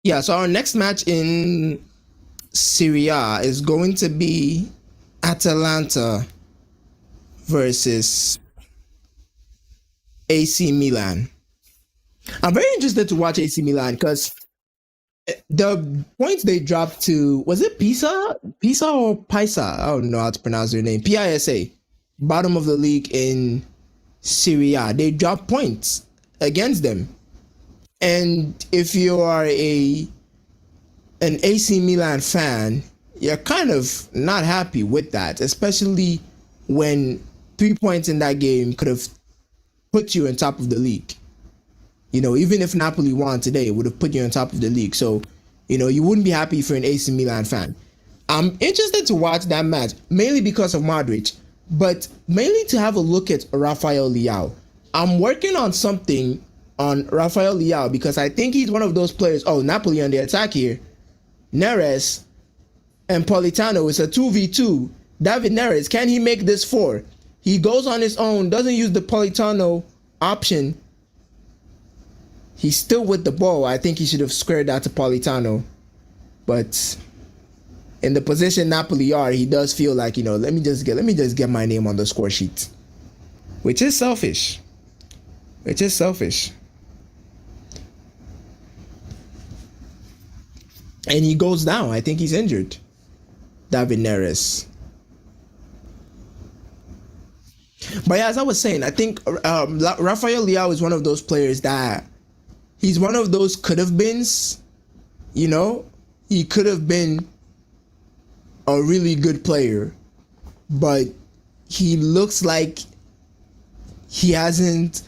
A: Yeah, so our next match in Serie A is going to be Atalanta versus AC Milan. I'm very interested to watch AC Milan because the points they dropped to, was it Pisa or Pisa? I don't know how to pronounce their name. PISA, bottom of the league in Serie A. They dropped points against them, and if you are an AC Milan fan, you're kind of not happy with that, especially when 3 points in that game could have put you on top of the league. You know, even if Napoli won today, it would have put you on top of the league. So, you know, you wouldn't be happy if you're an AC Milan fan. I'm interested to watch that match, mainly because of Modric, but mainly to have a look at Rafael Leao. I'm working on something on Rafael Leao because I think he's one of those players. Oh, Napoli on the attack here. Neres and Politano is a 2v2. David Neres, can he make this 4? He goes on his own, doesn't use the Politano option. He's still with the ball. I think he should have squared that to Politano. But in the position Napoli are, he does feel like, you know, let me just get my name on the score sheet. Which is selfish. Which is selfish. And he goes down. I think he's injured. David Neres. But yeah, as I was saying, I think Rafael Leao is one of those players that he's one of those could have beens. You know, he could have been a really good player, but he looks like he hasn't.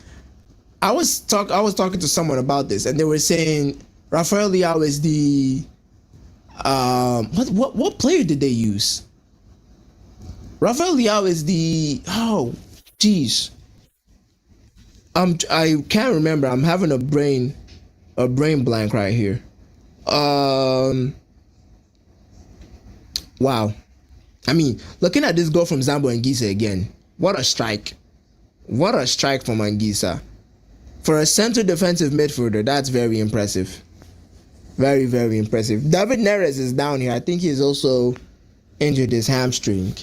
A: I was talking to someone about this, and they were saying Rafael Leao is the what player did they use? Rafael Leao is the, oh geez, I can't remember. I'm having a brain blank right here. Wow. I mean, looking at this goal from Zambo Anguissa again, what a strike! What a strike from Anguissa. For a center defensive midfielder, that's very impressive. Very, very impressive. David Neres is down here. I think he's also injured his hamstring.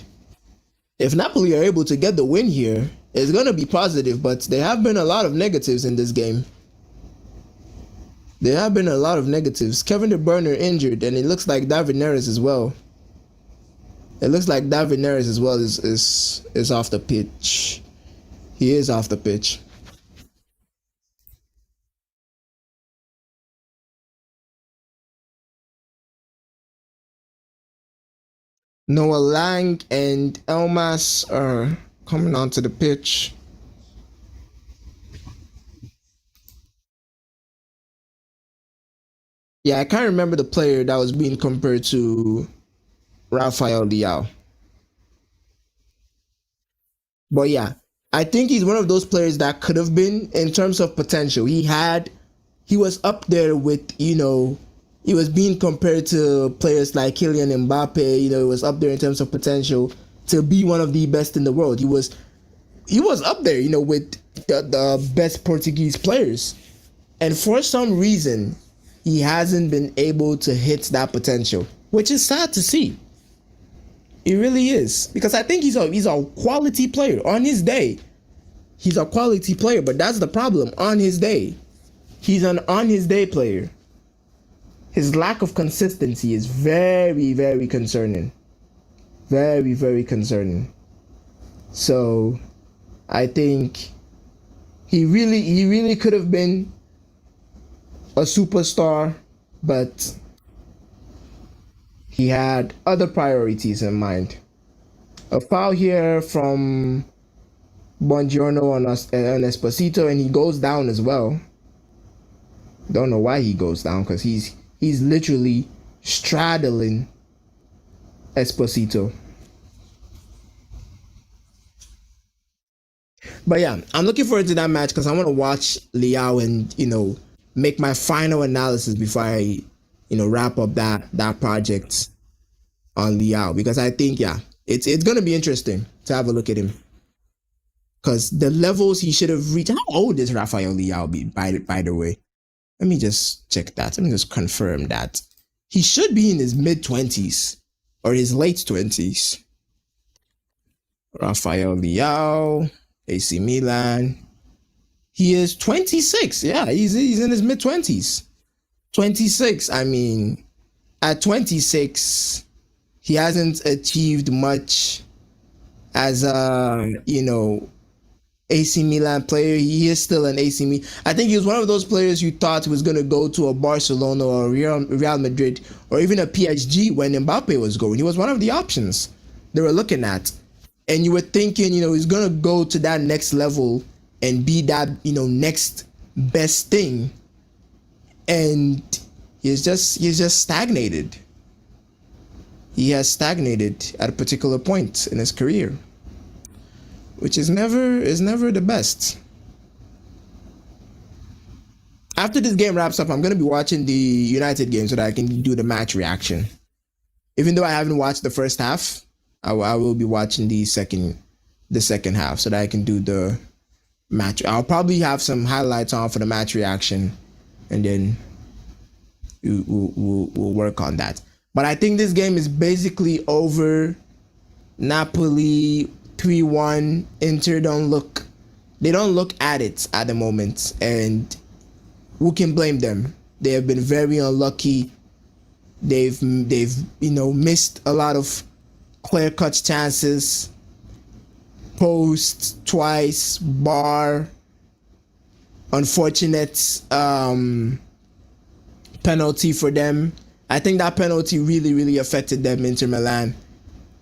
A: If Napoli are able to get the win here, it's going to be positive, but there have been a lot of negatives in this game. There have been a lot of negatives. Kevin De Bruyne injured, and it looks like David Neres as well. It looks like David Neres as well is off the pitch. He is off the pitch. Noah Lang and Elmas are coming onto the pitch. Yeah, I can't remember the player that was being compared to Rafael Leao. But yeah, I think he's one of those players that could have been in terms of potential. He was up there with, you know, he was being compared to players like Kylian Mbappe. You know, he was up there in terms of potential to be one of the best in the world. He was up there, you know, with the best Portuguese players. And for some reason, he hasn't been able to hit that potential, which is sad to see. It really is, because I think he's a quality player on his day. He's a quality player, but that's the problem. On his day, he's an on his day player. His lack of consistency is very, very concerning. Very, very concerning. So, I think He really could have been a superstar, but he had other priorities in mind. A foul here from Bongiorno on Esposito, and he goes down as well. Don't know why he goes down, because he's literally straddling Esposito. But yeah, I'm looking forward to that match because I want to watch Liao and make my final analysis before I wrap up that project on Liao, because I think it's gonna be interesting to have a look at him, because the levels he should have reached. How old is Rafael Liao be, by the way? Let me just check that. Let me just confirm that. He should be in his mid-20s or his late 20s. Rafael Liao, AC Milan. He is 26. Yeah, he's in his mid-20s. 26. I mean, at 26, he hasn't achieved much as a, AC Milan player. He is still an AC Milan. I think he was one of those players you thought was going to go to a Barcelona or Real Madrid or even a PSG when Mbappe was going. He was one of the options they were looking at. And you were thinking, he's going to go to that next level and be that, next best thing. And he's just stagnated. He has stagnated at a particular point in his career, which is never the best. After this game wraps up, I'm going to be watching the United game so that I can do the match reaction. Even though I haven't watched the first half, I will be watching the second half so that I can do the match. I'll probably have some highlights on for the match reaction, and then we'll work on that. But I think this game is basically over. Napoli 3-1. Inter don't look at it at the moment, and who can blame them? They have been very unlucky. They've missed a lot of clear-cut chances. Post twice, bar, unfortunate penalty for them. I think that penalty really affected them, Inter Milan.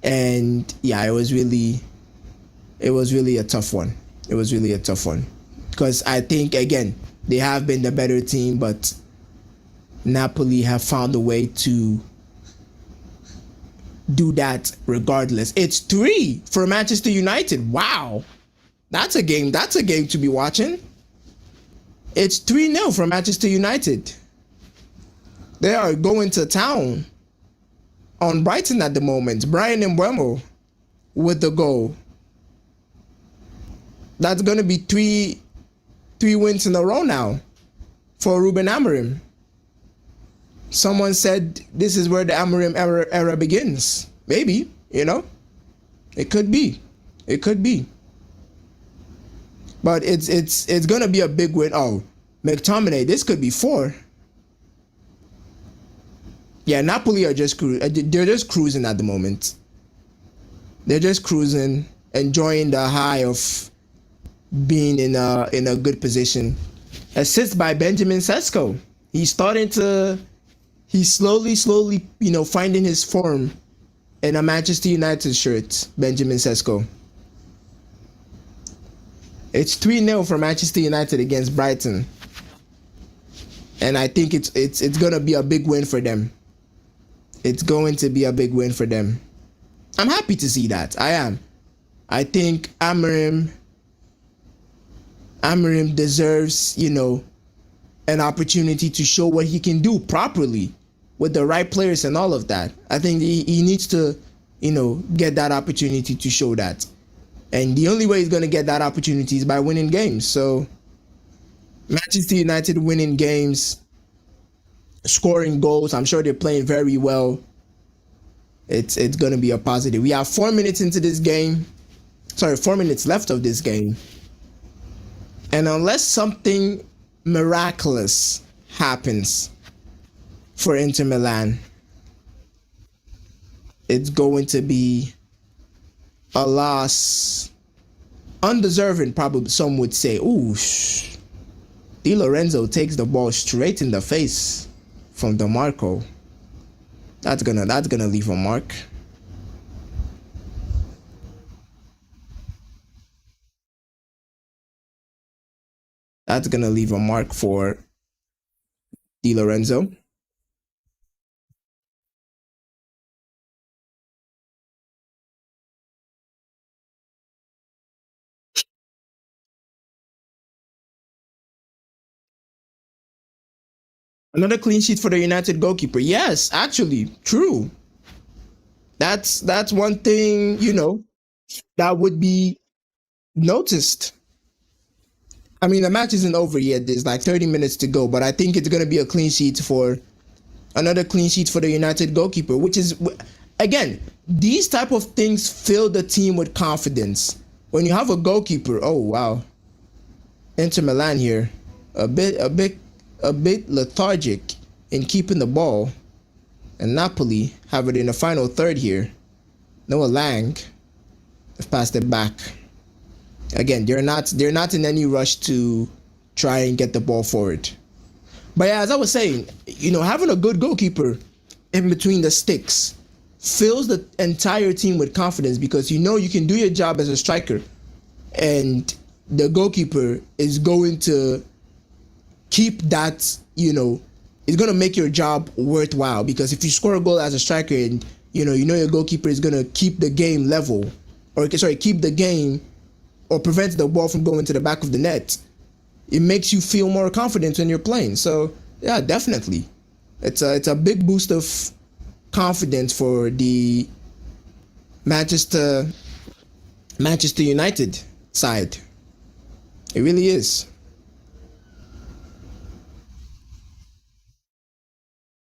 A: And yeah, it was really a tough one. It was really a tough one, because I think, again, they have been the better team, but Napoli have found a way to do that regardless. It's 3 for Manchester United. Wow. That's a game to be watching. It's 3-0 for Manchester United. They are going to town on Brighton at the moment. Brian Mbeumo with the goal. That's going to be three wins in a row now for Ruben Amorim. Someone said this is where the Amorim era begins. Maybe, it could be. But it's going to be a big win. Oh, McTominay, this could be 4. Yeah, Napoli are they're just cruising at the moment. They're just cruising, enjoying the high of being in a good position. Assist by Benjamin Sesko. He's slowly, finding his form in a Manchester United shirt, Benjamin Sesko. It's 3-0 for Manchester United against Brighton. And I think it's going to be a big win for them. It's going to be a big win for them. I'm happy to see that. I am. I think Amorim deserves, an opportunity to show what he can do properly with the right players and all of that. I think he needs to, get that opportunity to show that. And the only way he's going to get that opportunity is by winning games. So Manchester United winning games, scoring goals. I'm sure they're playing very well. It's going to be a positive. We have 4 minutes into this game. 4 minutes left of this game. And unless something miraculous happens for Inter Milan, it's going to be a loss Undeserving, probably some would say. Ooh, Di Lorenzo takes the ball straight in the face from DeMarco. That's gonna leave a mark. That's gonna leave a mark for Di Lorenzo. Another clean sheet for the United goalkeeper. Yes, actually, true. That's one thing, that would be noticed. I mean, the match isn't over yet. There's like 30 minutes to go, but I think it's going to be a clean sheet for another clean sheet for the United goalkeeper, which is, again, these type of things fill the team with confidence. When you have a goalkeeper, oh wow, Inter Milan here, a bit lethargic in keeping the ball, and Napoli have it in the final third here. Noah Lang have passed it back. Again, they're not in any rush to try and get the ball forward. But yeah, as I was saying, having a good goalkeeper in between the sticks fills the entire team with confidence because you can do your job as a striker, and the goalkeeper is going to keep that, it's going to make your job worthwhile, because if you score a goal as a striker and your goalkeeper is going to keep the game level, or sorry, keep the game or prevent the ball from going to the back of the net, it makes you feel more confident when you're playing. So yeah, definitely, it's a big boost of confidence for the Manchester Manchester United side. It really is.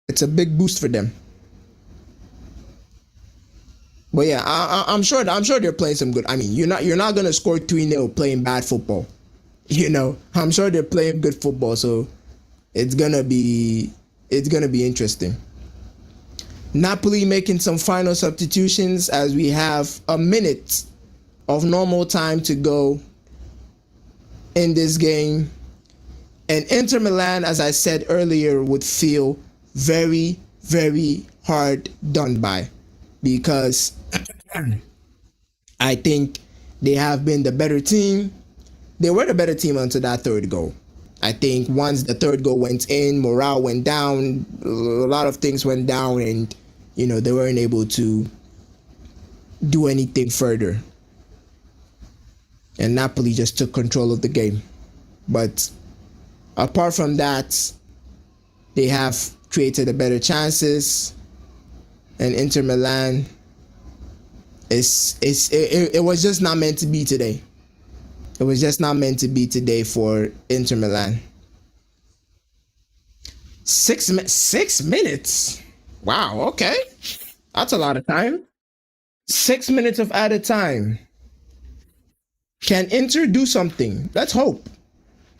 A: It's a big boost for them. But yeah, I'm sure they're playing some good. I mean, you're not gonna score 3-0 playing bad football. I'm sure they're playing good football, so it's gonna be it's gonna be interesting. Napoli making some final substitutions as we have a minute of normal time to go in this game. And Inter Milan, as I said earlier, would feel very, very hard done by, because I think they have been the better team. They were the better team until that third goal. I think once the third goal went in, morale went down, a lot of things went down, and they weren't able to do anything further. And Napoli just took control of the game. But apart from that, they have created a better chances, and Inter Milan it was just not meant to be today. It was just not meant to be today for Inter Milan. 6 minutes. Wow. Okay, that's a lot of time. 6 minutes of added time. Can Inter do something? Let's hope.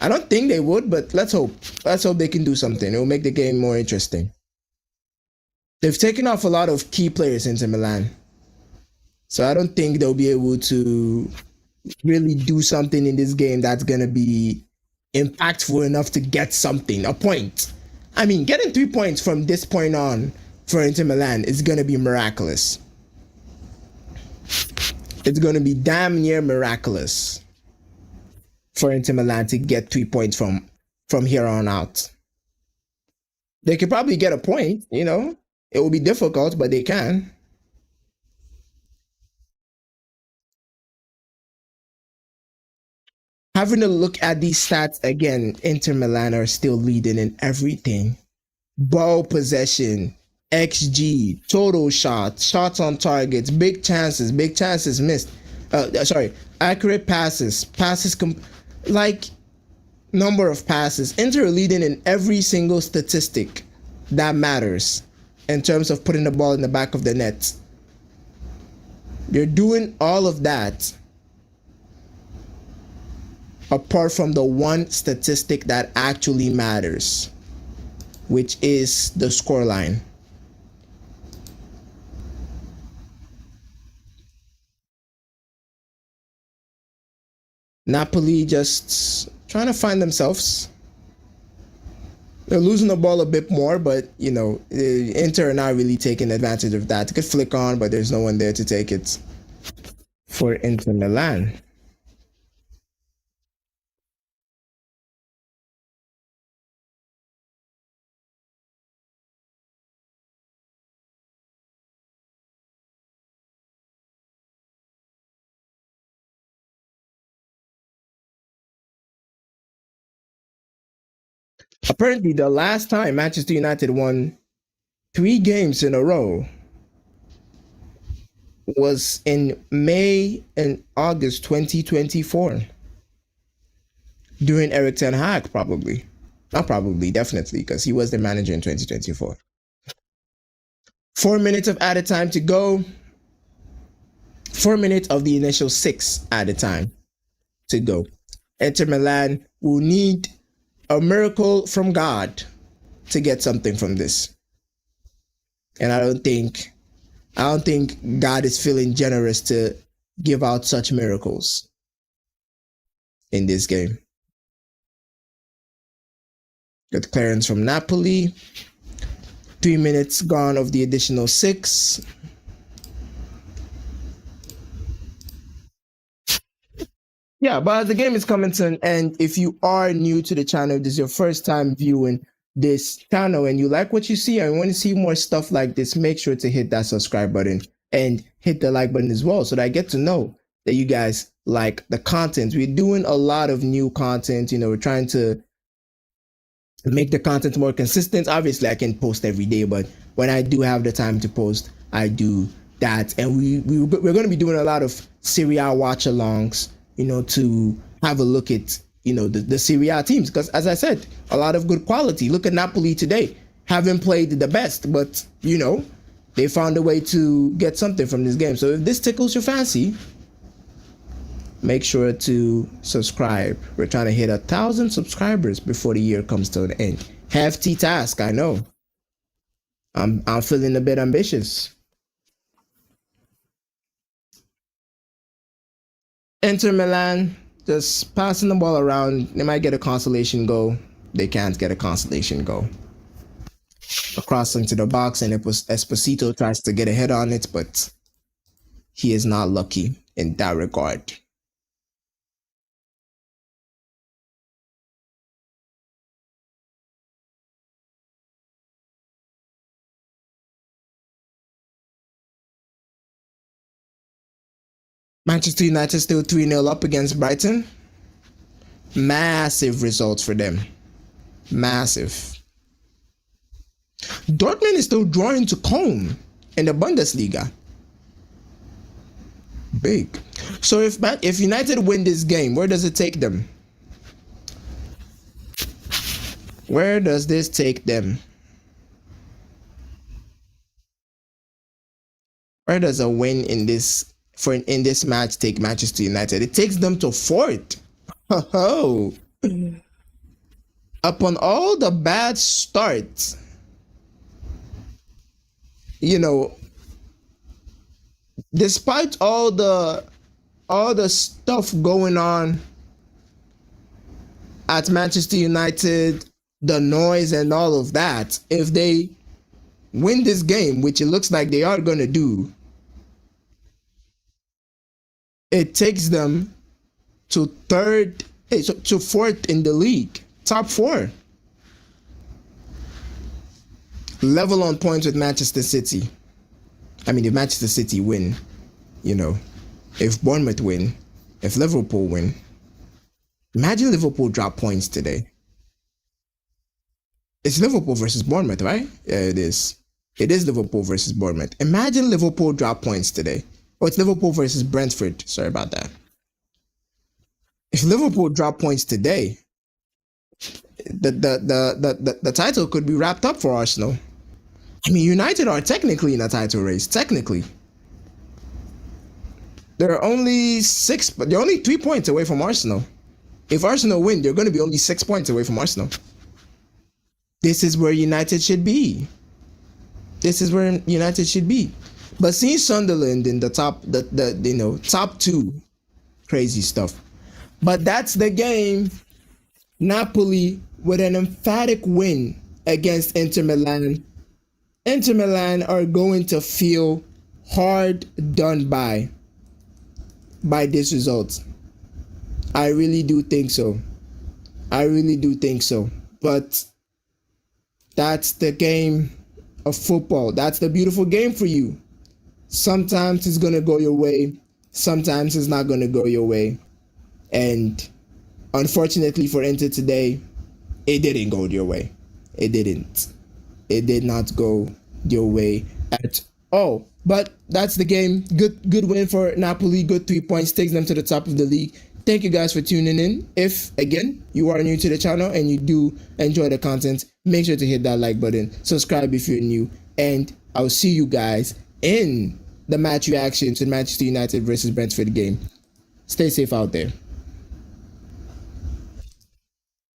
A: I don't think they would, but let's hope. Let's hope they can do something. It will make the game more interesting. They've taken off a lot of key players into Milan, so I don't think they'll be able to really do something in this game that's gonna be impactful enough to get something, a point. I mean, getting 3 points from this point on for Inter Milan is gonna be miraculous. It's gonna be damn near miraculous for Inter Milan to get 3 points from here on out. They could probably get a point. It will be difficult, but they can. Having a look at these stats again, Inter Milan are still leading in everything: ball possession, XG, total shots, shots on targets, big chances missed. Sorry, accurate passes, like number of passes. Inter are leading in every single statistic that matters in terms of putting the ball in the back of the net. They're doing all of that apart from the one statistic that actually matters, which is the scoreline. Napoli just trying to find themselves. They're losing the ball a bit more, but Inter are not really taking advantage of that. It could flick on, but there's no one there to take it for Inter Milan. Apparently, the last time Manchester United won 3 games in a row was in May and August 2024 during Eric Ten Hag, probably. Not probably, definitely, because he was the manager in 2024. 4 minutes of added time to go. 4 minutes of the initial 6 added time to go. Inter Milan will need a miracle from God to get something from this. And I don't think God is feeling generous to give out such miracles in this game. Good clearance from Napoli. 3 minutes gone of the additional 6. Yeah, but as the game is coming to an end, if you are new to the channel, this is your first time viewing this channel and you like what you see and want to see more stuff like this, make sure to hit that subscribe button and hit the like button as well so that I get to know that you guys like the content. We're doing a lot of new content. We're trying to make the content more consistent. Obviously, I can post every day, but when I do have the time to post, I do that. And we're going to be doing a lot of Serie A watch-alongs, to have a look at, the Serie A teams. Because as I said, a lot of good quality. Look at Napoli today. Haven't played the best, but, they found a way to get something from this game. So if this tickles your fancy, make sure to subscribe. We're trying to hit 1,000 subscribers before the year comes to an end. Hefty task, I know. I'm feeling a bit ambitious. Inter Milan just passing the ball around. They might get a consolation goal. They can't get a consolation goal. Across into the box, and Esposito tries to get a head on it, but he is not lucky in that regard. Manchester United still 3-0 up against Brighton. Massive results for them. Massive. Dortmund is still drawing to Cologne in the Bundesliga. Big. So if United win this game, where does it take them? Where does this take them? Where does a win in this match take Manchester United? It takes them to 4th. Oh. Upon all the bad starts, despite all the stuff going on at Manchester United, the noise and all of that, if they win this game, which it looks like they are going to do, it takes them to 4th in the league, top 4. Level on points with Manchester City. I mean, if Manchester City win, if Bournemouth win, if Liverpool win, imagine Liverpool drop points today. It's Liverpool versus Bournemouth, right? Yeah, it is. It is Liverpool versus Bournemouth. Imagine Liverpool drop points today. Oh, it's Liverpool versus Brentford. Sorry about that. If Liverpool drop points today, the title could be wrapped up for Arsenal. I mean, United are technically in a title race. Technically, they're only 3 points away from Arsenal. If Arsenal win, they're going to be only 6 points away from Arsenal. This is where United should be. But seeing Sunderland in the top, top 2, crazy stuff. But that's the game. Napoli with an emphatic win against Inter Milan. Inter Milan are going to feel hard done by this result. I really do think so. I really do think so. But that's the game of football. That's the beautiful game for you. Sometimes it's going to go your way, sometimes it's not going to go your way. And unfortunately for Inter today, it didn't go your way. It didn't. It did not go your way at all. But that's the game. Good win for Napoli. Good 3 points. Takes them to the top of the league. Thank you guys for tuning in. If, again, you are new to the channel and you do enjoy the content, make sure to hit that like button. Subscribe if you're new. And I'll see you guys in the match reaction to Manchester United versus Brentford game. Stay safe out there.